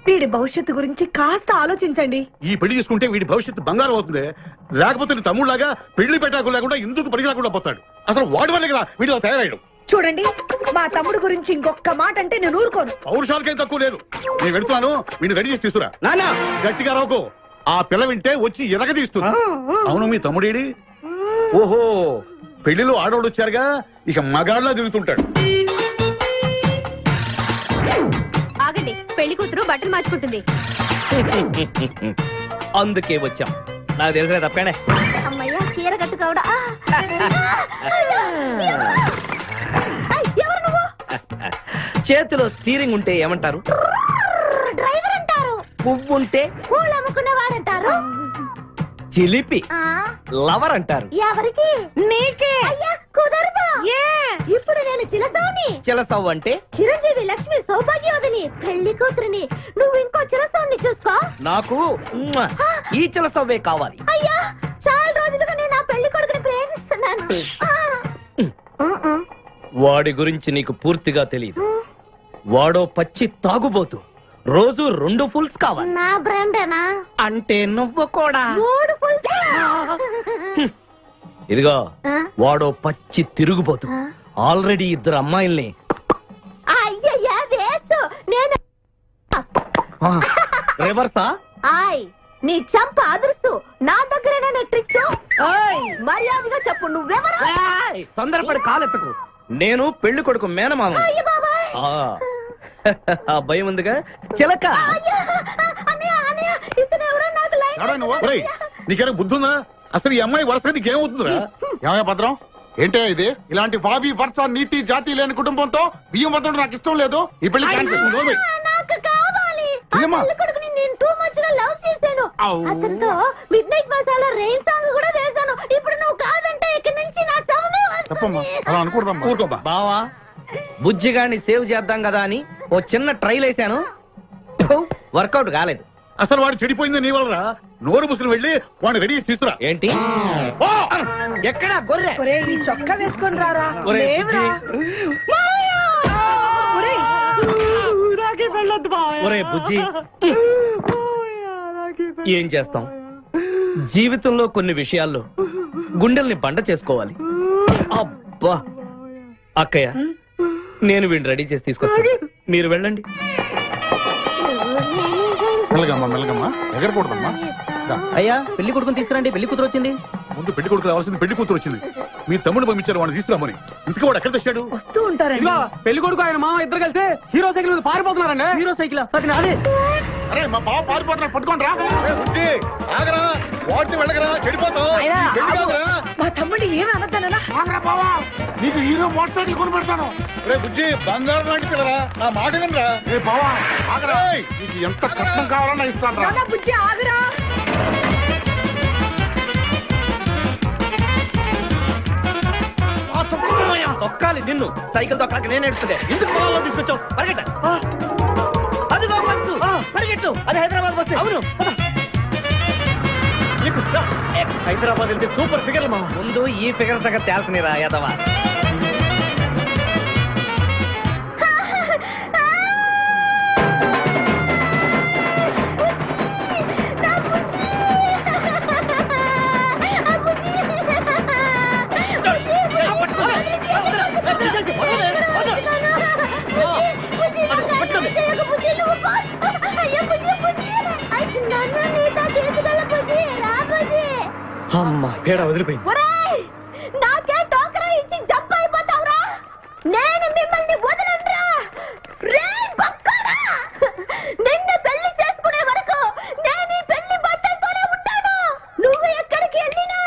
వీడి భవిష్యత్తు గురించి కాస్త ఆలోచించండి. ఈ పెళ్లి చేసుకుంటే వీడి భవిష్యత్తు బంగారం అవుతుంది. లేకపోతే నీ తమ్ముళ్ళలాగా పెళ్లి పెట్టాకు లేకుండా ఇందుకు పనికి రాకుండా పోతాడు. అసలు వాడి వల్లే కదా వీడిలో తయారయ్యాడు. చూడండి మా తమ్ముడు గురించి ఇంకొక మాట అంటే నేను ఊరుకోను. పౌరుషాలకేం తక్కువ లేదు. నేను వెళ్తున్నాను, వీడిని రెడీ చేసి తీసుకురా. నాన్న గట్టిగా రావుకో, ఆ పిల్ల వింటే వచ్చి ఎరగదీస్తుంది. అవును, మీ తమ్ముడేడి? ఓహో, పెళ్లిలో ఆడవాళ్ళు వచ్చారుగా, ఇక మగాళ్ళ తిరుగుతుంటాడు. ఆగండి, పెళ్లి కూతురు బట్టలు మార్చుకుంటుంది. అందుకే వచ్చాం. నాకు తెలిసిన తప్పేనే. అమ్మయ్య చీర కట్టుకోవడా? ఎవరు నువ్వు? చేతిలో స్టీరింగ్ ఉంటే ఏమంటారు? డ్రైవర్ అంటారు. పువ్వు ఉంటే పూలు అమ్ముకునేవాడంటారు. చిలిపి లవర్ అంటారు. ఎవరికి? నీకే. అయ్యా కుదరదు. ఇప్పుడు నేను చిలసౌని. చిలసవ్వు అంటే చిరంజీవి లక్ష్మి సౌభాగ్యవతిని, పెళ్లి కూతురిని. నువ్వు ఇంకో చిలసౌని చూసుకో. నాకు ఈ చిలసవ్వే కావాలి. అయ్యా చాలా రోజులుగా నేను నా పెళ్లి కొడుకుని ప్రేమిస్తున్నాను. వాడి గురించి నీకు పూర్తిగా తెలియదు. వాడో పచ్చి తాగుబోతు. రోజు 2 ఫుల్స్ కావాలి. నా బ్రాండేనా? అంటే నువ్వు కూడా. 3 ఫుల్స్. ఇదిగో, వాడో పచ్చి తిరుగుబోతు. ఆల్రెడీ 2 అమ్మాయిల్ని. అయ్యయ్యా వేస్ట్. నేను రివర్సా? ఆయ్ నీ చంప అదురుస్తూ నా దగ్గరేనా ట్రిక్స్? మర్యాదగా చెప్పు నువ్వెవరు? తొందరపడి కాలెత్తకు. నేను పెళ్లి కొడుకు మేనమామ. అయ్య బాబాయ్. ఆ భయం ఉందిగా చిలక. అన్నయ్య అన్నయ్య ఇతను ఎవరో నాకు లైన్. నీకేనా బుద్ధుందా? అసలు ఈ అమ్మాయి వరుస నీకేమవుతుందిరా? ఏమయ్య భద్రం, ఏంటే ఇది? ఇలాంటి బాబీ వరుస నీతి జాతి లేని కుటుంబంతో బియ్యం వద్దడం నాకు ఇష్టం లేదు. ఈ పెళ్లి క్యాన్సిల్. నాకు కావాలి. ఆ పెళ్లి కొడుకుని నేను టూ మచ్ గా లవ్ చేశాను. అతనితో mid night masala rain song కూడా వేశాను. ఇప్పుడు నువ్వు కాదంటే ఇక్కడి నుంచి నా శవమే వస్తుంది. బావా, బుజ్జిగాన్ని సేవ్ చేద్దాం కదా అని ఓ చిన్న ట్రైల్ వేసాను. వర్కౌట్ కాలేదు. అసలు వాడు చెడిపోయింది నీ వల్ల. నోరు ముసుకుని వెళ్ళి వాడిని రెడీ చేసి తీసుకురా. ఏంటి? ఎక్కడా గొర్రె? ఈ చొక్కా వేసుకొని రారా. ఒరే బుజ్జి, ఏం చేస్తాం? జీవితంలో కొన్ని విషయాల్లో గుండెల్ని బండ చేసుకోవాలి. అబ్బా అక్కయ్య, నేను వీడిని రెడీ చేసి తీసుకొస్తాను. మీరు వెళ్ళండి. మెల్లగమ్మా మెల్లగమ్మా, ఎగరకూడదమ్మా. అయ్యా పెళ్లి కొడుకుని తీసుకురండి. పెళ్లి కూతురు వచ్చింది. ముందు పెళ్లి కొడుకు రావాల్సింది పెళ్లి కూతురు వచ్చింది. మీ తమ్ముడు పంపించారు వాడిని తీసుకురామని. ఇంతకీ వాడు ఎక్కడ తెచ్చాడు? వస్తూ ఉంటారండి. పెళ్లి కొడుకు ఆయన మామ ఇద్దరు కలిసి హీరో సైకిల్ మీద పారిపోతున్నారండి. హీరో సైకిల్ అది నాదే. అరే మా బావ పారిపోతున్నాడు, పట్టుకోండి రా. ఆగరా, వాడిని వెళ్ళగరా, చెడిపోతావు. మా తమ్ముడు ఏమి అనద్దనా? నీకు హీరో మోటార్ సైకిల్ కొని పెడతాను. రే బుజ్జి, బంగారం లాంటి పిల్లరా, నా మాట వినరా. రే బావా ఆగరా, నీకు ఎంత కట్నం కావాలన్నా ఇస్తాను రా. బుజ్జి ఆగురా. తొక్కాలి నిన్ను. సైకిల్ తొక్కడానికి నేను ఎడుతుండే. ఎందుకు పొలంలో తీసుకొచ్చావు? పరిగెట్ట. అదిగో బస్సు, పరిగెట్టు. అది హైదరాబాద్ బస్సు. అవును, హైదరాబాద్ వెళ్తే సూపర్ ఫిగర్. ముందు ఈ ఫిగర్ సగం తేల్చనిరా యాదవా. అమ్మా పేడ వదిలిపోయింది. నాకే టోకరా ఇచ్చి జంప్ అయిపోతావురా. నేను మిమ్మల్ని వదలనురా. రే బక్కరా, నిన్ను పెళ్లి చేసుకునే వరకు నేను ఈ పెళ్లి బట్టలతోనే ఉంటాను. నువ్వు ఎక్కడికి వెళ్ళినా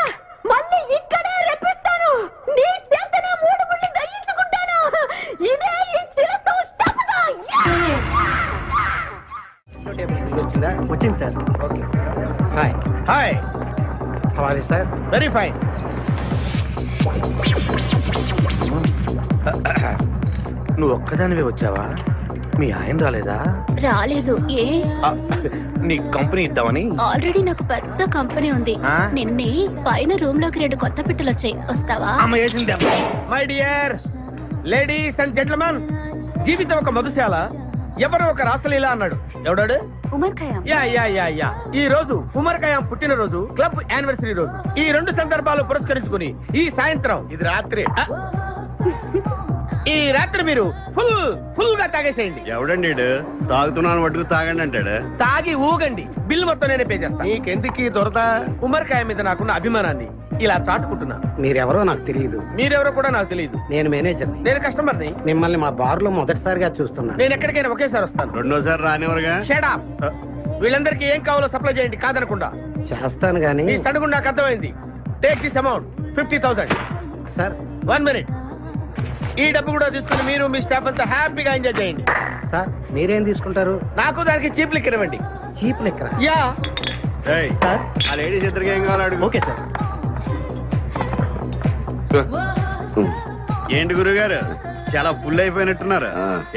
మళ్ళీ ఇక్కడే రెప్పిస్తాను. నీ చేతనే 3 ముళ్ళు దయించుకుంటాను. ఇదే ఈ చిలతో శపథం. వచ్చింది సార్. Okay, hi hi. హవాలే సార్. Very fine. నువ్వు ఒక్కదానివే వచ్చావా? మీ ఆయన రాలేదా? రాలేదు. ఏ? నీ కంపెనీ ఇద్దామని. ఆల్రెడీ నాకు పెద్ద కంపెనీ ఉంది. నిన్నే పైన రూమ్ లోకి 2 కొత్త పిట్టలు వచ్చాయి. వస్తావా? My dear ladies and gentlemen, జీవితం ఒక మధుశాల, ఎవరో ఒక రాసలీలా అన్నాడు. ఎవడాడు? Omar Khayyam. Yeah yeah yeah yeah ఈ రోజు ఉమర్ ఖయాం పుట్టినరోజు, క్లబ్ యానివర్సరీ రోజు. ఈ 2 సందర్భాలు పురస్కరించుకుని ఈ సాయంత్రం, ఇది రాత్రి, ఈ రాత్రి మీరు ఫుల్ గా తాగేసేయండి. ఎవడండి తాగుతున్నాను మటుకు తాగండి అంటాడు. తాగి ఊగండి, బిల్ మొత్తం నేనే పే చేస్తాను. నీకెందుకు దొరద? ఉమర్ ఖయాం మీద నాకున్న అభిమానాన్ని ఇలా చాటుకుంటున్నాను. మీరెవరో నాకు తెలియదు. మీరెవరో కూడా నాకు తెలియదు. నేను మేనేజర్. నేను కస్టమర్ని. మిమ్మల్ని మా బార్ లో మొదటిసారిగా చూస్తున్నా. నేను ఎక్కడికైనా ఒకేసారి వస్తాను. రెండోసారి రానివరుగా. Shut up. వీళ్ళందరికీ ఏం కావాలో సప్లై చేయండి, కాదనకుండా. చేస్తాను గానీ ఈ సడుగు నాకు అర్థమైంది. Take this amount 50,000. Sir 1 minute. ఈ డబ్బు కూడా తీసుకుని మీరు మీ స్టాఫ్ అంతా హ్యాపీగా ఎంజాయ్ చేయండి. సార్ మీరేం తీసుకుంటారు? నాకు దానికి చీప్ లిక్కర్ ఇవ్వండి. చీప్ లెక్కరా? యా. ఏయ్, ఆ లేడీస్ ఇద్దరికి ఏం కావాలి అడుగు. Okay sir. ఏంటి గురుగారు చాలా ఫుల్ అయిపోయినట్టున్నారు.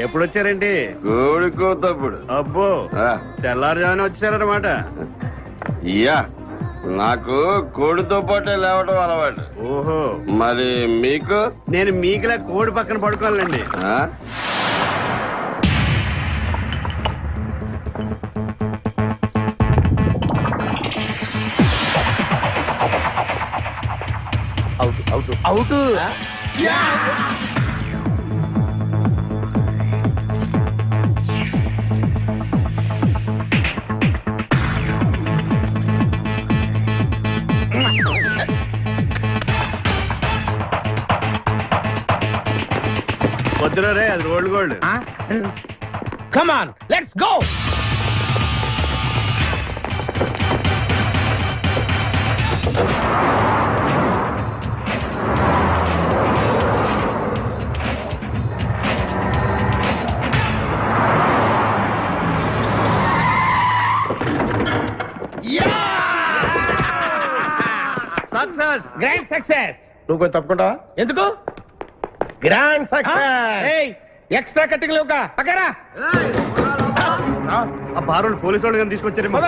ఎప్పుడు వచ్చారేంటి? కోడికోతప్పుడు. అబ్బో, తెల్లారుజామున వచ్చారన్నమాట. యా, నాకు కోడితో పాటే లేవడం అలవాటు. ఓహో, మరి మీకు? నేను మీకులా కోడి పక్కన పడుకోవాలండి. అవుట్. వద్దురా రే, అది rolled gold. Come on, let's go. Success, grand success. నువ్వు కొంచెం తప్పకుండా. ఎందుకు? Grand success. ఎక్స్ట్రా కట్టింగ్ లేవుగా పక్కరా. ఆ బారులు పోలీసు వాళ్ళు కానీ తీసుకొచ్చారేమో.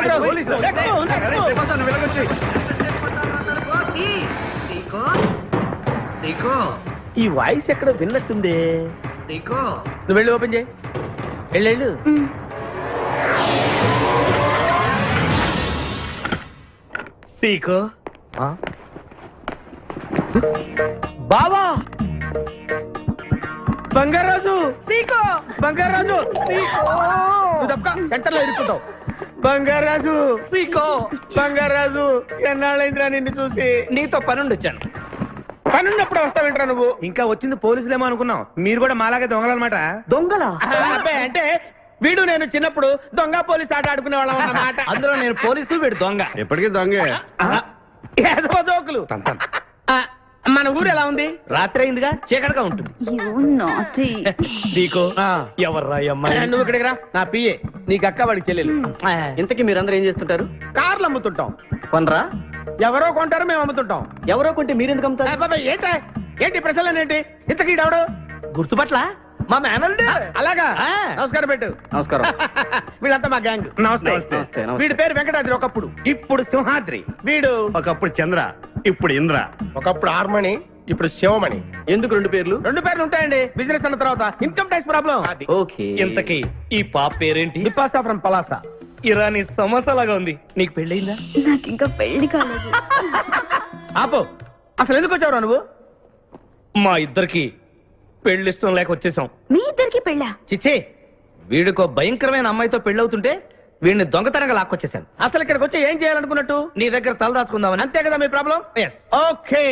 ఈ వాయిస్ ఎక్కడ విన్నట్టుంది. నువ్వు వెళ్ళి ఓపెన్ చేయి. వెళ్ళు. సీకో బావా, బంగారాజు. సీకో బంగారాజు. నువ్వు తప్ప సెంటర్ లో ఇరుక్కుంటావు. బంగారాజు. సీకో బంగారాజు, ఎన్నాళ్ళైందిరా నిన్ను చూసి. నీతో పనుండి వచ్చాను. పనున్నప్పుడు వస్తావేంట్రా నువ్వు? ఇంకా వచ్చింది పోలీసులేమో అనుకున్నాం. మీరు కూడా మాలాగే దొంగలన్నమాట. దొంగల అంటే వీడు నేను చిన్నప్పుడు దొంగ పోలీస్ ఆట ఆడుకునే వాళ్ళం అన్నమాట. అందులో నేను పోలీసు, వీడు దొంగ. ఎప్పటికీ దొంగే. జోకులు. మన ఊరు ఎలా ఉంది? రాత్రి అయిందిగా, చీకటిగా ఉంటుంది. ఎవర్రా అమ్మాయి? నువ్వు ఇక్కడికి రా. నా పిఏ, నీకు అక్క, వాడికి చెల్లెలు. ఇంతకీ మీరందరూ ఏం చేస్తుంటారు? కార్లు అమ్ముతుంటాం. కొనరా? ఎవరో కొంటారు, మేము అమ్ముతుంటాం. ఎవరో కొంటే మీరెందుకు అమ్ముతారు? ఏంటి ప్రశ్నలేంటి? ఇంతకీ ఎవడు? గుర్తుపట్ల మా మేనల్లుడు. అలాగా? నమస్కారం పెట్టు. నమస్కారం. వీళ్ళంతా మా గ్యాంగ్. నమస్తే. వీడి పేరు వెంకటాద్రి, ఒకప్పుడు. ఇప్పుడు సింహాద్రి. వీడు ఒకప్పుడు చంద్ర, ఇప్పుడు ఇంద్ర. ఒకప్పుడు ఆర్మణి, ఇప్పుడు శివమణి. ఎందుకు 2 పేర్లు? 2 పేర్లు ఉంటాయండి. బిజినెస్ అన్న తర్వాత ఇన్కమ్ ట్యాక్స్ ప్రాబ్లం. ఓకే. ఇంతకీ ఈ పాప పేరేంటి? బిపాసా ఫ్రమ్ పలాసా. ఇరానీ సమోసా లాగా ఉంది. నీకు పెళ్ళయిందా? నాకు ఇంకా పెళ్లి కాలేదు. ఆపో, అసలు ఎందుకు వచ్చావురా నువ్వు? మా ఇద్దరికి పెళ్లి ఇష్టం లేక వచ్చేసాం. మీ ఇద్దరికి పెళ్ళా? చిచ్చే, వీడికో భయంకరమైన అమ్మాయితో పెళ్ళవుతుంటే వీడిని దొంగతనంగా లాక్కొచ్చేసాను. అసలు ఇక్కడికి వచ్చి ఏం చేయాలనుకున్నట్టు? నీ దగ్గర తలదాచుకుందామని. అంతే కదా మీ ప్రాబ్లం? ఓకే.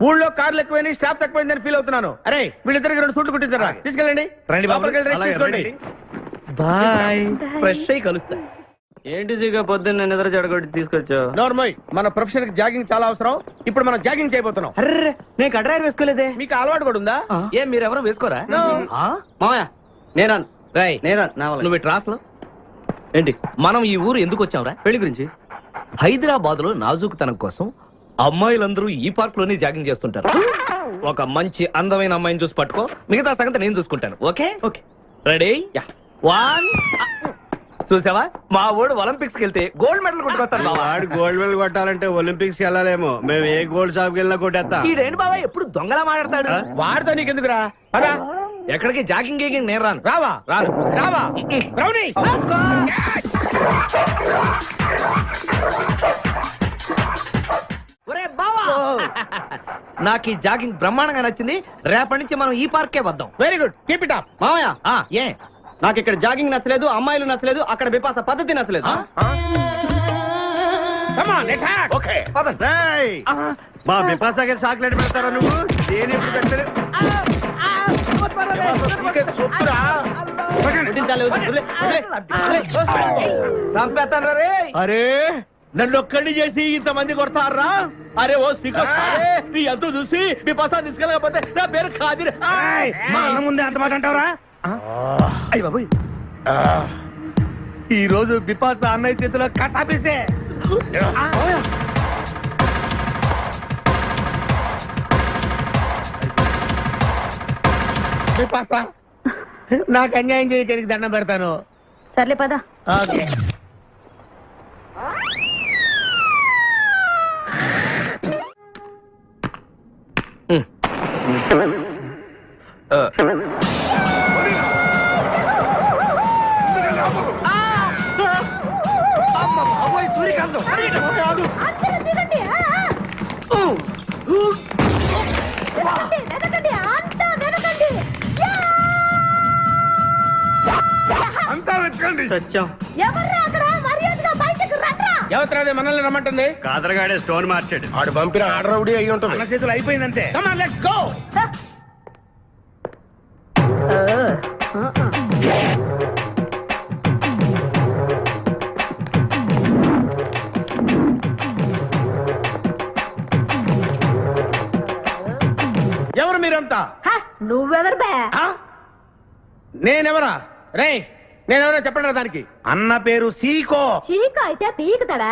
ఊళ్ళో కార్లు ఎక్కువైంది, స్టాఫ్ తక్కువైందని ఫీల్ అవుతున్నాను. అరే వీళ్ళిద్దరికి 2 సూట్లు కుట్టించారా? తీసుకెళ్ళండి. రండి బాబు. లోపలికి వెళ్ళి rest తీసుకోండి. బాయ్. ఫ్రెష్ అయ్యి కలుస్తా. ఏంటి సీగా పొద్దున్న నిద్ర చెడగొట్టి తీసుకొచ్చావు? నోర్మోయ్, మన ప్రొఫెషన్ కి జాగింగ్ చాలా అవసరం. ఇప్పుడు మనం జాగింగ్ చేయబోతున్నాం. అర్రే, నేను కడ్రాయర్ వేసుకోలేదే. మీకు అలవాటు కూడా ఉందా? ఏం మీరెవరూ వేసుకోరా? మామయ్య నేనా నువ్వు ట్రాస్లో ఏంటి? మనం ఈ ఊరు ఎందుకు వచ్చావురా? పెళ్లి గురించి. హైదరాబాద్ లో నాజూకుతనం కోసం అమ్మాయిలందరూ ఈ పార్క్ లోనే జాగింగ్ చేస్తుంటారు. ఒక మంచి అందమైన అమ్మాయిని చూసి పట్టుకో, మిగతా సంగతి నేను చూసుకుంటాను. ఓకే? ఓకే. రెడీ 1 చూసావా మా వాడు ఒలింపిక్స్ వెళ్తే గోల్డ్ మెడల్ కొట్టుకొస్తాడు బావా. వాడు గోల్డ్ మెడల్ కొట్టాలంటే ఒలింపిక్స్ వెళ్ళాలేమో. మేము ఏ గోల్డ్ షాప్ వెళ్ళినా కొట్టేస్తాం. ఈడేంటి బావా ఎప్పుడు దొంగలా మాట్లాడతాడు. వాడితో నీకెందుకురా పదా ఎక్కడికి జాగింగ్ గీగింగ్ నేను రాను. రావా రాను. రావా రౌడీ ఒరే బావా నాకు ఈ జాగింగ్ బ్రహ్మాండంగా నచ్చింది. రేపటి నుంచి మనం ఈ పార్కే వద్దాం. Very good keep it up. మామయ్య ఏ నాకు ఇక్కడ జాగింగ్ నచ్చలేదు, అమ్మాయిలు నచ్చలేదు, అక్కడ బిపాస పద్ధతి నచ్చలేదు. Come on attack. ఓకే పదండి. మా బిపాసాకి చాక్లెట్ పెడతారా నువ్వు? నేను ఎప్పుడు పెట్టలేదు. చంపేస్తాను రే. అరే నన్ను ఒక్కడిని చేసి ఇంతమంది కొడతారా? అరే ఓ సిగ్గు సాలే, నీ ఎంత చూసి మీ పసా తీసుకెళ్ళకపోతే నా పేరు ఖాదిర్. మా అన్న ముందే అంత మాట అంటావరా? అయ్య బాబు ఈ రోజు బిపాస అన్నయ్య చేతిలో కసాపిసే నాకు అన్యాయం చేయడానికి దండం పెడతాను. సర్లే పదా. ఓకే అమ్మ బాబోయ్ సూర్యకాంతం. అంతా వెతకండి. ఎవరు మనల్ని రమ్మంటుంది? కాదరగాడే స్టోన్ మార్చాడు. ఆడు పంపిన ఆర్డర్ రౌడీ అయి ఉంటుంది. మన చేతులు అయిపోయిందంటే కమ్ ఆన్ లెట్స్ గో. ఎవరు మీరంతా? నువ్వెవరు బే? నేనెవరా? రే నేనెవరో చెప్పండి దానికి. అన్న పేరు సీకో. చీక అయితే పీకుతాడా?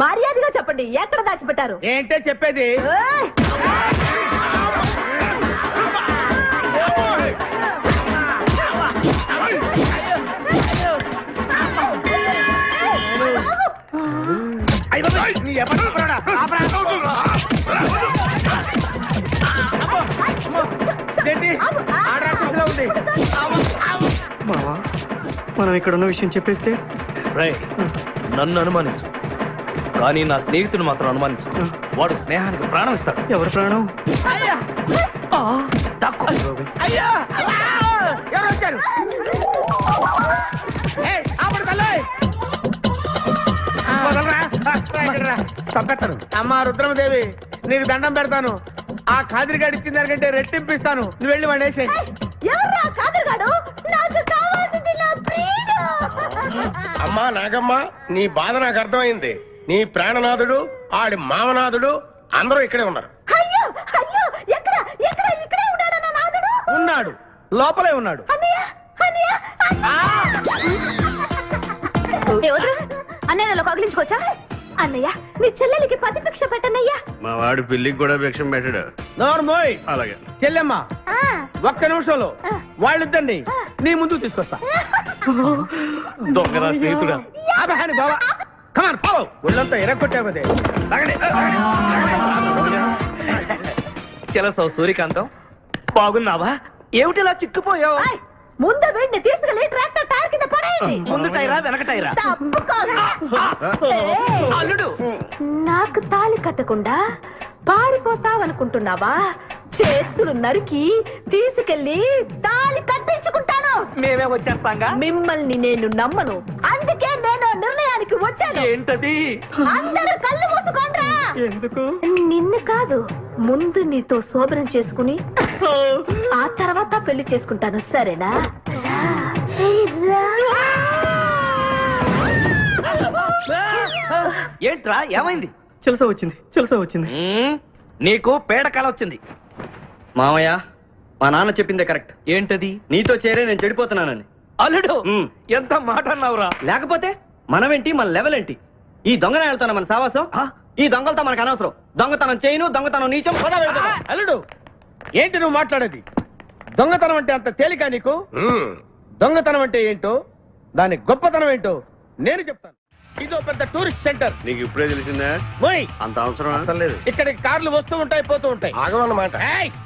మర్యాదగా చెప్పండి, ఎక్కడ దాచిపెట్టారు? ఏంటే చెప్పేది? నీ ఎవరు ఆపరాడా? ఏంటి? ఆడ ఉంది. మనం ఇక్కడ ఉన్న విషయం చెప్పేస్తే రే నన్ను అనుమానించు, కానీ నా స్నేహితుడు మాత్రం అనుమానించు. వాడు స్నేహానికి ప్రాణం ఇస్తాడు. ఎవరి ప్రాణం? తక్కువ అయ్యా ఎవరు వచ్చారు? చంపేస్తాను. అమ్మా రుద్రమదేవి నీకు దండం పెడతాను. ఆ ఖాదిరిగాడు ఇచ్చిన దానికంటే రెట్టింపిస్తాను. నువ్వు వెళ్ళి వాడు వేసే. ఎవర్రా కాదరగాడు? నాకు కావాల్సింది నా ప్రియుడు. అమ్మా నాగమ్మ, నీ బాధ నాకు అర్థమైంది. నీ ప్రాణనాథుడు, ఆడి మామనాథుడు అందరూ ఇక్కడే ఉన్నారు. అయ్యో అయ్యో, ఎక్కడ ఎక్కడ ఇక్కడే ఉన్నాడు నా నాదుడు. ఉన్నాడు, లోపలే ఉన్నాడు. అన్నయ్య అన్నయ్య అన్నయ్య నాలో కగిలించుకోవచ్చా? అన్నయ్య నీ చెల్లెలికి పతి భిక్ష పెట్టన్నయ్యా. మా వాడు పిల్లికి కూడా భిక్షం పెట్టాడు. నోర్మోయ్. అలాగే చెల్లెమ్మ ఒక్క నిమిషంలో వాళ్ళిద్దరిని నీ ముందుకు తీసుకొస్తా. దొంగరా స్నేహితుడా. బాబా కమాన్ ఫాలో. ఒళ్ళంతా ఎరగొట్టామదే. చెలసావు సూర్యకాంతం, బాగున్నావా? ఏమిటిలా చిక్కుపోయావు? ఏయ్, ముందు వీడిని తీసుకెళ్లి ట్రాక్టర్ టైర్ కింద పడేయండి. ముందు టైరా వెనక టైరా? ఏయ్, అల్లుడు నాకు తాళి కట్టకుండా పారిపోతావనుకుంటున్నావా? చేతులు నరికి తీసుకెళ్లి తాళి కట్టించుకుంటాను. మేమే వచ్చేస్తాంగా. మిమ్మల్ని నేను నమ్మను, అందుకే నేను నిర్ణయానికి వచ్చాను. ఏంటది? అందరూ కళ్ళు మూసుకోండ్రా. ఎందుకు? నిన్ను కాదు, ముందు నీతో శోభనం చేసుకుని ఆ తర్వాత పెళ్లి చేసుకుంటాను, సరేనా? ఏంట్రా ఏమైంది? చెలసా వచ్చింది, చెలసా వచ్చింది. నీకు పేడకాల వచ్చింది. మామయ్య మా నాన్న చెప్పిందే కరెక్ట్. ఏంటది? నీతో చేరే నేను చెడిపోతున్నానని. అల్లుడు ఎంత మాట అన్నావురా. లేకపోతే మనమేంటి, మన లెవెల్ ఏంటి? ఈ దొంగనాయాలతో మన సావాసం, ఈ దొంగలతో మనకు అనవసరం. దొంగతనం చేయను, దొంగతనం నీచం. అల్లుడు ఏంటి నువ్వు మాట్లాడేది? దొంగతనం అంటే అంత తేలిక నీకు? దొంగతనం అంటే ఏంటో దాని గొప్పతనం ఏంటో నేను చెప్తాను. ఇదో పెద్ద టూరిస్ట్ సెంటర్. నీకు ఇప్పుడే తెలిసిందా? మోయ్ అంత అవసరం అసలు లేదు. ఇక్కడికి కార్లు వస్తూ ఉంటాయి, పోతూ ఉంటాయి. ఆగమన్నమాట.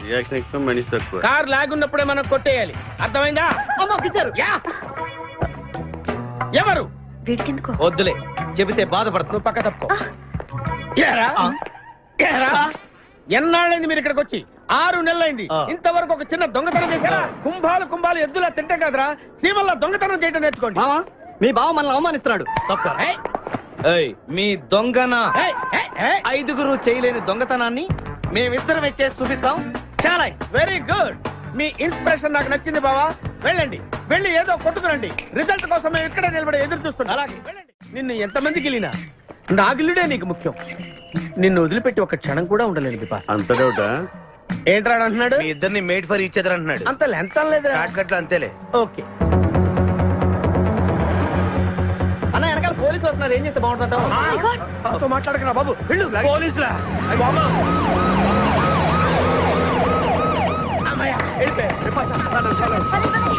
రియాక్షన్ ఎక్కువ, మనిషి తక్కువ. కార్ లాగున్నప్పుడే మనం కొట్టేయాలి, అర్థమైందా? యా. ఎవరు? వీడికెందుకో వద్దులే, చెబితే బాధపడుతుంది. నువ్వు పక్క తప్పుకో. ఏరా? ఏరా? ఎన్నాళ్ళైంది మీరు ఇక్కడికి వచ్చి? 6 నెలలైంది. ఇంతవరకు ఒక చిన్న దొంగతనం చేశారా? కుంభాలు ఎద్దులా తింటాం కదరా, సీమల్లో దొంగతనం చేయటం నేర్చుకోండి. మావా మీ బావ మనల్ని అవమానిస్తున్నాడు. మీ దొంగన ఏయ్, ఏయ్, ఏయ్. 5గురు చేయలేని దొంగతనాన్ని మేమిద్దరం చేసి చూపిస్తాం. చాలా వెరీ గుడ్. మీ ఇన్స్పిరేషన్ నాకు నచ్చింది బావా. వెళ్ళండి, వెళ్ళి ఏదో కొట్టుకురండి. రిజల్ట్ కోసం మేము ఇక్కడే నిలబడి ఎదురు చూస్తున్నాం. అలాగే వెళ్ళండి. నిన్ను ఎంతమందికి వెళ్ళినా నా గిల్లుడే నీకు ముఖ్యం. నిన్ను వదిలిపెట్టి ఒక క్షణం కూడా ఉండలేదు బిపాస్. అంత డౌటా? ఏంట్రా అంటున్నాడు? మీ ఇద్దరిని మేడ్ ఫర్ ఈచ్ అదర్ అంటున్నాడు. అంత లెంత్ లేదు. షార్ట్కట్లు అంతేలే. ఓకే. అన్న వెనకాల పోలీసులు వస్తున్నారు, ఏం చేస్తే బాగుంటుంటావు? మాట్లాడకరా బాబు, వెళ్ళు. పోలీసులా? అమ్మయ్య, వెళ్ళిపోయా. బిపాసా, నన్ను వదిలేయ్.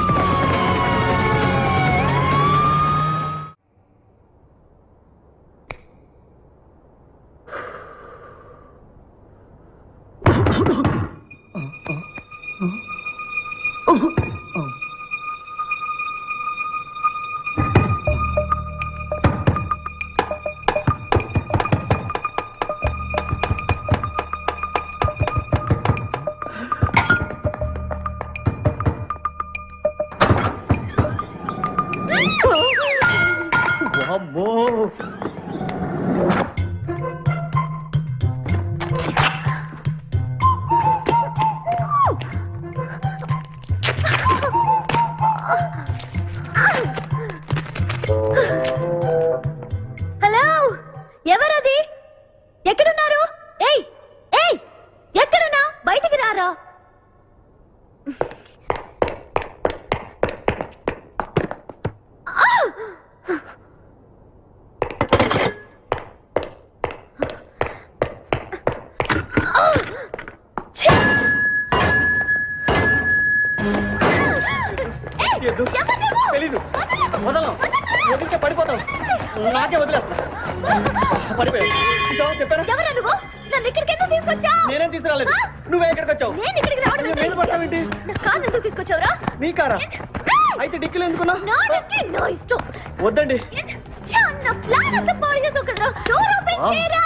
హలో, ఎవరది? ఎక్కడున్నారు? ఏయ్ ఏయ్, ఎక్కడున్నా? బయటికి రారా. తెలీదు. వదలం, వదిలితే పడిపోతాం. నాకే వదిలేస్తా. పడిపోయావు చెప్పాను. ఎవరా నువ్వు? నన్ను ఇక్కడికి ఎందుకు తీసుకొచ్చావు? నేనేం తీసుకురాలేదు, నువ్వే ఇక్కడికి వచ్చావు. నేను ఇక్కడికి రావడం నువ్వు మీద పడ్డావేంటి? నా కారు ఎందుకు తీసుకొచ్చావురా? నీ కారా? అయితే డిక్కీలు ఎందుకున్నా? నా డిక్కీ నా ఇష్టం. వద్దండి. నా ప్లాన్ అంతా పాడు చేసావు కదరా. డోర్ ఓపెన్ చేయరా.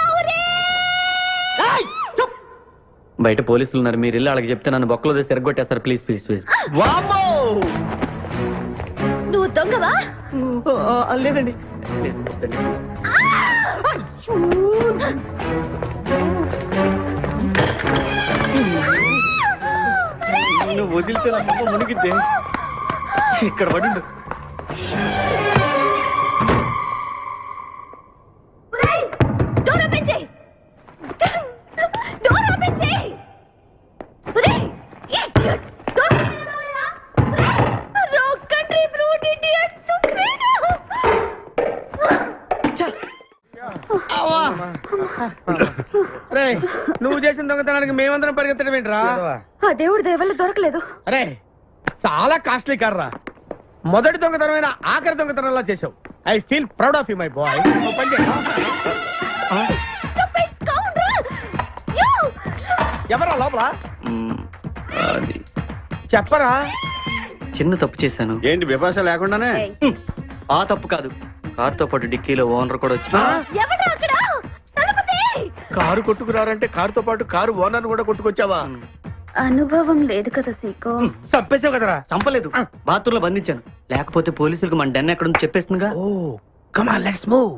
బయట పోలీసులు ఉన్నారు, మీరు వెళ్ళి వాళ్ళకి చెప్తే నన్ను బొక్కలో తీసి ఎరగొట్టేస్తారు. Please please please. వామ్మో, నువ్వు దొంగవా? లేదండి. నువ్వు వదిలితే నా మొక్క మునిగిద్దే. ఇక్కడ పడిండు. డోర్ ఓపెన్ చేయి. డోర్ ఓపెన్ చేయి. Wrong country brute idiot. నువ్వు చేసిన దొంగతనానికి మేమందరం పరిగెత్తడం ఏంట్రా? ఆ దేవుడి దయవల్ల దొరకలేదు. అరే చాలా కాస్ట్లీ కార్రా. మొదటి దొంగతనమైన ఆఖరి దొంగతనంలా చేసావు. I feel proud of you my boy. ఎవరా లోపల? చెప్పరా. చిన్న తప్పు చేశాను. ఏంటి విభాష లేకుండానే? ఆ తప్పు కాదు, కారుతో పాటు డిక్కీలో ఓనర్ కూడా వచ్చి ఎవడ్రా అక్కడ? తలుపు తీయ్. కారు కొట్టుకురారంటే కారుతో పాటు కారు ఓనర్ కూడా కొట్టుకొచ్చావా? అనుభవం లేదు కదా సీకో. చంపేసావు కదరా. చంపలేదు, బాత్రూంలో బంధించాను. లేకపోతే పోలీసులకు మన డెన్ ఎక్కడ చెప్పేస్తుందిగా. Oh come on let's move.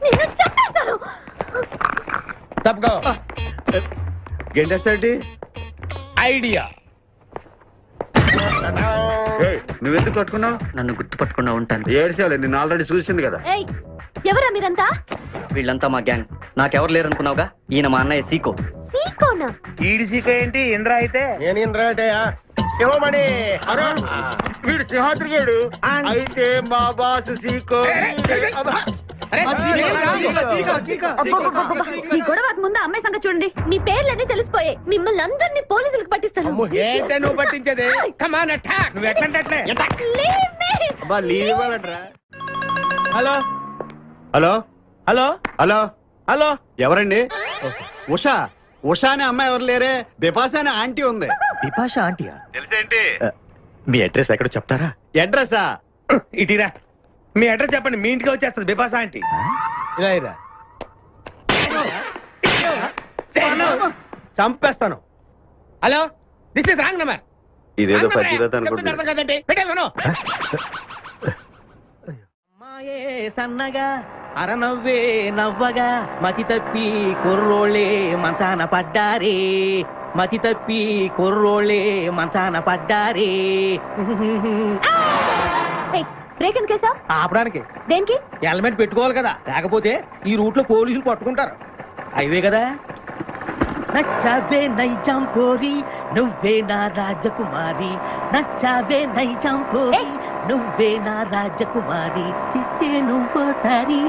నిన్ను చంపేస్తాను. తప్పుకో. గెంటేస్తాంటి ఐడియా. నువ్వెందుకు పట్టుకున్నావు? నన్ను గుర్తుపట్టకుండా ఉంటాను. ఏడ్చాలి, నిన్ను ఆల్రెడీ చూసింది కదా. ఏయ్, ఎవరా మీరంతా? వీళ్ళంతా మా గ్యాంగ్. నాకెవరు లేరనుకున్నావుగా, ఈయన మా అన్నయ్య సీకో. సీకోనా? ఈడి సీక ఏంటి? ఇంద్ర అయితే నేను ఇంద్ర శివమణి. వీడు సింహాద్రిగాడు. అయితే మా బాసు సీకో. ఈ గొడవకు ముందు అమ్మాయి సంగతి చూడండి. మీ పేర్లన్నీ తెలిసిపోయాయి. మిమ్మల్ని అందరినీ పోలీసులకు పట్టిస్తాను. ఏంటే నువ్వు పట్టించేది? కమాన్ అటాక్. నువ్వు ఎట్లంటే లీవ్ ఇవ్వాలట్రా. Hello hello hello hello hello ఎవరండి? ఉషా. ఉషా అనే అమ్మాయి ఎవరు లేరే, బిపాసా అనే ఆంటీ ఉంది. బిపాషా ఆంటీయా? తెలుసేంటి? మీ అడ్రస్ ఎక్కడ చెప్తారా? అడ్రసా? ఇటీరా మీ అడ్రస్ చెప్పండి, మీ ఇంటికి వచ్చేస్తుంది బిపాసా ఆంటీ. ఇలా ఇరా. చంపేస్తాను. Hello, this is wrong number. ఇదేదో పచ్చిరత అనుకుంటున్నా. అర్థం కదండి, పెట్టేమను. అమ్మాయే సన్నగా అరనవ్వే నవ్వగా మతి తప్పి కుర్రోళ్ళే మంచాన పడ్డారే. మతి తప్పి కుర్రోళ్ళే మంచాన పడ్డారే. బ్రేక్ ఎందుకు వేసావ్? ఆపడానికి. దేనికి? హెల్మెట్ పెట్టుకోవాలి కదా, లేకపోతే ఈ రూట్ లో పోలీసులు పట్టుకుంటారు. అయివే కదా. నచ్చావే నైజాం కోరి నువ్వే నా రాజకుమారి. నచ్చావే నైజాం కోరి నువ్వే నా రాజకుమారి. చిత్తే నువ్వోసారి.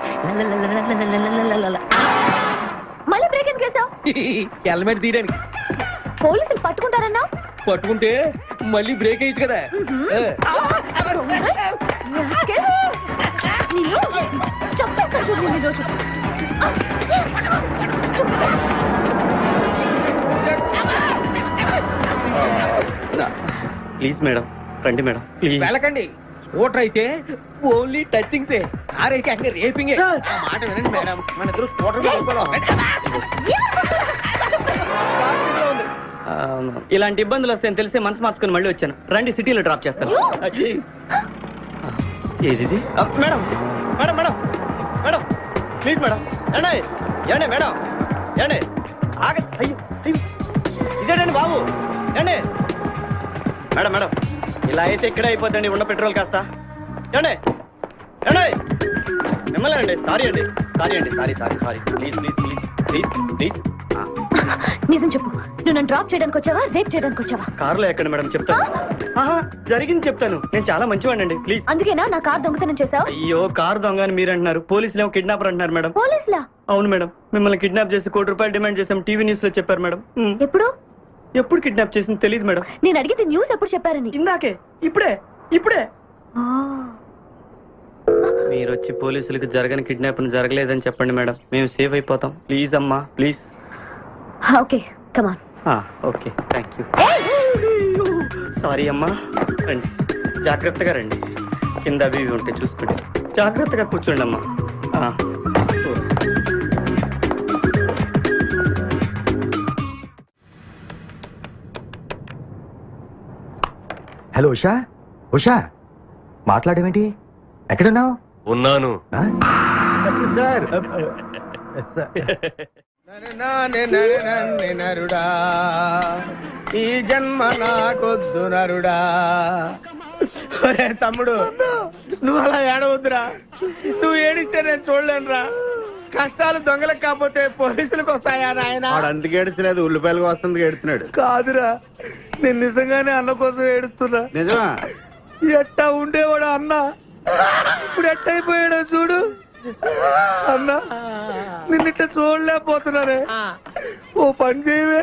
మళ్ళీ బ్రేక్ ఎందుకు వేసావ్? హెల్మెట్ తీయడానికి. పోలీసులు పట్టుకుంటారన్నా? పట్టుకుంటే మళ్ళీ బ్రేక్ అయ్యింది కదా. ప్లీజ్ మేడం, రండి మేడం ప్లీజ్. వెళ్ళకండి. స్కూటర్ అయితే ఓన్లీ టచింగ్సే, కార్ అయితే అங்கே రేపింగే. మాట వినండి మేడం, మన ఇద్దరు స్కూటర్ మీద వెళ్ళిపోదాం. ఇలాంటి ఇబ్బందులు వస్తాయని తెలిసి మనసు మార్చుకుని మళ్ళీ వచ్చాను. రండి, సిటీలో డ్రాప్ చేస్తాను. ఏది madam? Madam madam madam please madam. ఏండి ఏండి మేడం, ఏండి ఆగ. అయ్యో అయ్యో, ఇదేనండి బాబు. ఏండి మేడం మేడం, ఇలా అయితే ఇక్కడే అయిపోద్దండి ఉన్న పెట్రోల్ కాస్త. ఏండి ఏండి మిమ్మల్ని అండి. సారీ అండి, సారీ అండి, sorry sorry sorry. Please please please please please. నిజం చెప్పు, నువ్వు నన్ను డ్రాప్ చేయడానికి వచ్చావా, రేప్ చేయడానికి వచ్చావా? కారులో ఎక్కడ మేడం చెప్తాను. జరిగింది చెప్తాను. నేను చాలా మంచివాడినండి, ప్లీజ్. అందుకేనా నా కార్ దొంగతనం చేసావు? అయ్యో, కారు దొంగ అని మీరు అంటున్నారు, పోలీసులు ఏమో కిడ్నాపర్ అంటున్నారు మేడం. పోలీసులా? అవును మేడం, మిమ్మల్ని కిడ్నాప్ చేసి ₹1 కోటి డిమాండ్ చేసాం, టీవీ న్యూస్ లో చెప్పారు మేడం. ఎప్పుడు? ఎప్పుడు కిడ్నాప్ చేసింది తెలియదు మేడం. నేను అడిగితే న్యూస్ ఎప్పుడు చెప్పారని. ఇందాకే, ఇప్పుడే ఇప్పుడే. మీరు వచ్చి పోలీసులకు జరగని కిడ్నాప్ జరగలేదని చెప్పండి మేడం, మేము సేఫ్ అయిపోతాం. ప్లీజ్ అమ్మా please. Okay come on. Okay thank you. Sorry అమ్మా. రండి, జాగ్రత్తగా రండి. కింద అవి ఇవి ఉంటే చూసుకోండి. జాగ్రత్తగా కూర్చోండి అమ్మా. హలో ఉషా. ఉషా మాట్లాడేమిటి? ఎక్కడున్నావు? ఉన్నాను. సార్ నరుడా, ఈ జన్మ నాకొద్దు నరుడా. తమ్ముడు, నువ్వు అలా ఏడవద్దురా. నువ్వు ఏడిస్తే నేను చూడలేనురా. కష్టాలు దొంగలకు కాకపోతే పోలీసులకు వస్తాయా నాయన? అందుకే ఏడ్చలేదు, ఉల్లిపాయలకు వస్తుంది ఏడుతున్నాడు. కాదురా, నేను నిజంగానే అన్న కోసం ఏడుస్తున్నా. నిజమా? ఎట్టా ఉండేవాడు అన్న, ఇప్పుడు ఎట్టయిపోయాడో చూడు. అన్నా, నిన్నిట్ట చూడలేకపోతున్నారే. ఓ పని చేయవే.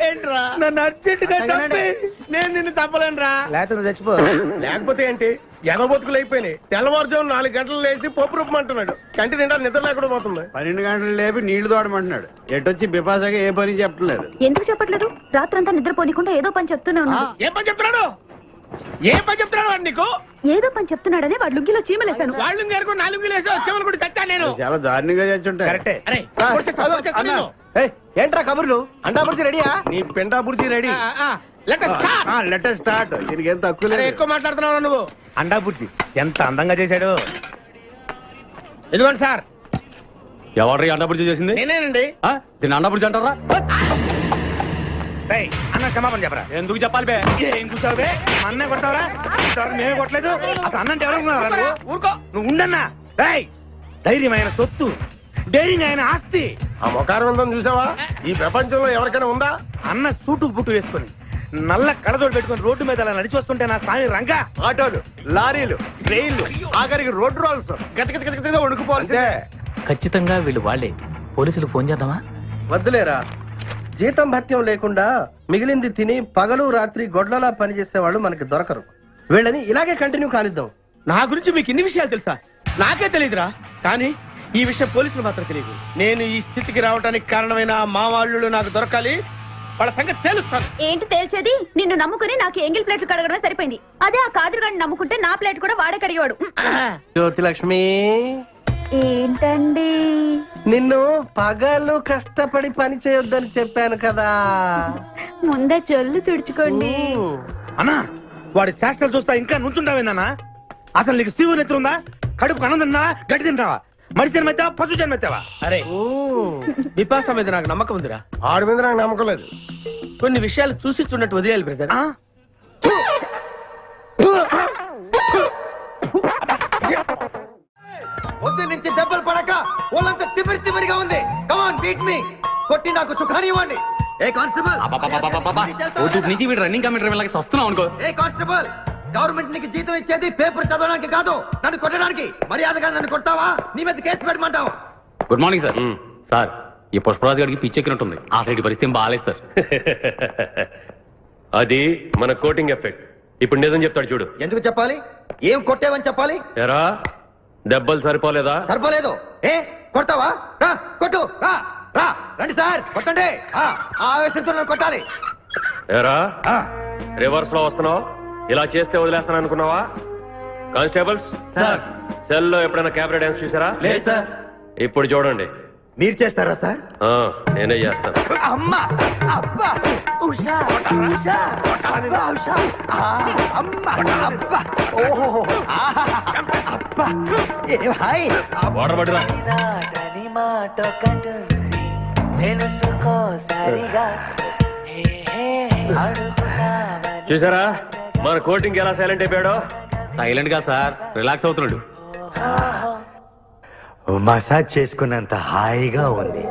ఏంట్రా? నన్ను అర్జెంటుగా చంపి. నేను నిన్ను చంపలేనురా. లేకపోతే నువ్వు చచ్చిపో. లేకపోతే ఏంటి, ఎగబొతుకులు అయిపోయినాయి. తెల్లవారుజాము 4 గంటలు లేచి పప్పు రూపమంటున్నాడు. కంటి నిండా నిద్ర లేకుండా పోతుంది. 12 గంటలు లేపి నీళ్లు తోడమంటున్నాడు. ఎటొచ్చి బిపాసగా ఏ పని చెప్పట్లేదు. ఎందుకు చెప్పట్లేదు? రాత్రంతా నిద్రపోనీకుండా ఏదో పని చెప్తూనే ఉన్నాడు. ఏం పని చెప్తున్నాడు? ఏం పని చెప్తున్నాడు వాడు నీకు? ఏదో పని చెప్తున్నాడని వాడు లుంగిలో చీమలేశాను. వాళ్ళు నేర్కు 4 లుంగిలేసి వచ్చేవాళ్ళు కూడా చచ్చాను నేను. చాలా దారుణంగా చచ్చుంటాయి. కరెక్టే. ఏంట్రా కబుర్లు? అండా బుర్జీ రెడీయా? నీ పెండా బుర్జీ రెడీ. Letter start. దీనికి ఏం తక్కువ లేదు. ఎక్కువ మాట్లాడుతున్నావు నువ్వు. అండా బుర్జీ ఎంత అందంగా చేశాడు. ఇదిగోండి సార్. ఎవరు అండబుర్జీ చేసింది? నేనేనండి. దీన్ని అండబుర్జీ అంటారా? అన్న క్షమాపణ చెప్పరా. ఎందుకు చెప్పాలి బే? ఏం కూర్చోవు బే? అన్నే కొడతావరా? మేమే కొట్టలేదు. అసలు అన్నంటే ఎవరు? ఊరుకో, నువ్వు ఉండన్నా. ధైర్యమైన సొత్తు, డైరింగ్ అయిన ఆస్తి. ఆ మొకారం చూసావా? ఈ ప్రపంచంలో ఎవరికైనా ఉందా? అన్న సూటు బుట్టు వేసుకొని నల్ల కడదోడు పెట్టుకుని రోడ్డు మీద అలా నడిచి వస్తుంటే నా స్వామి రంగా. ఆటోలు, లారీలు, ట్రైన్లు, ఆఖరికి రోడ్డు రోల్స్ గతగతగతగా వణుకుపోవాలి. ఖచ్చితంగా వీళ్ళు వాళ్ళే. పోలీసులు ఫోన్ చేద్దామా? వద్దులేరా, జీతం భత్యం లేకుండా మిగిలింది తిని పగలు రాత్రి గొడ్లలా పనిచేసేవాళ్ళు మనకి దొరకరు. వీళ్ళని ఇలాగే కంటిన్యూ కానిద్దాం. నా గురించి మీకు ఇన్ని విషయాలు తెలుసా? నాకే తెలియదురా. కానీ ఈ విషయం పోలీసులు మాత్రం తెలియదు. నేను ఈ స్థితికి రావడానికి కారణమైన మా వాళ్ళు నాకు దొరకాలి. వాళ్ళ సంగతి తెలుస్తాను. ఏంటి తేల్చేది? నిన్ను నమ్ముకుని నాకు ఎంగిల్ ప్లేట్లు కడగడమే సరిపోయింది. అదే ఆ కాదురుగాడిని నమ్ముకుంటే నా ప్లేట్ కూడా వాడే కడిగేవాడు. జ్యోతి లక్ష్మి, ఏంటండి? నిన్ను పగలు కష్టపడి పని చేయొద్దని చెప్పాను కదా. ముందే చొల్లు తుడుచుకోండి. అన్నా, వాడి చేష్టలు చూస్తా ఇంకా నుంచుంటావేందన్నా? అసలు నీకు శివుని ఎత్తుందా? కడుపు అన్నం తిన్నా గడ్డి తింటావా? మడి జన్మెత్తావా పశు జన్మెత్తావా? అరే విపాస మీద నాకు నమ్మకం ఉందిరా. ఆడి మీద నాకు నమ్మకం లేదు. కొన్ని విషయాలు చూసి చూడట్టు వదిలేయాలి బ్రదర్. పొద్దు నుంచి దెబ్బలు పడక వాళ్ళంతా తిమిరి తిమిరిగా ఉంది. కమాన్ బీట్ మీ, కొట్టి నాకు సుఖాన్ని ఇవ్వండి. ఏ కానిస్టేబుల్, నుంచి వీడు రన్నింగ్ కమిటీ వెళ్ళకి వస్తున్నాం అనుకో. ఏ కానిస్టేబుల్, గవర్నమెంట్ నీకు జీతం ఇచ్చేది పేపర్ చదవడానికి కాదు, నన్ను కొట్టడానికి. మర్యాదగా నన్ను కొడతావా నీ మీద కేసు పెట్టమంటావు? Good morning sir. సార్, ఈ పుష్పరాజు గారికి పిచ్చెక్కినట్టుంది. ఆ సైడ్ పరిస్థితి బాగాలేదు సార్. అది మన కోటింగ్ ఎఫెక్ట్. ఇప్పుడు నిజం చెప్తాడు చూడు. ఎందుకు చెప్పాలి? ఏం కొట్టేవని చెప్పాలి? ఎరా దెబ్బలు సరిపోలేదా? సరిపోలేదు. ఏ కొడతావా? రా కొట్టు, రా రా, రండి సార్ కొట్టండి. ఆవేశంతో నన్ను కొట్టాలి. ఎరా రివర్స్ లో వస్తున్నావు? ఇలా చేస్తే వదిలేస్తాను అనుకున్నావా? కానిస్టేబుల్స్ సార్, సెల్ లో ఎప్పుడైనా కెమెరా డాన్స్ చూసారా? లేదు సార్. ఇప్పుడు చూడండి. మీరు చేస్తారా సార్? నేనే చేస్తాను. అమ్మా, అబ్బా, ఉషా, ఉషా, అబ్బా, ఉషా, అమ్మా, అబ్బా, ఓహో, అబ్బా, ఏ భాయ్, వాడబడిరా. చూసారా మన కోటింగ్ ఎలా సైలెంట్ అయిపోయాడో? సైలెంట్ గా సార్, రిలాక్స్ అవుతున్నాడు. మసాజ్ చేసుకున్నంత హాయిగా ఉంది.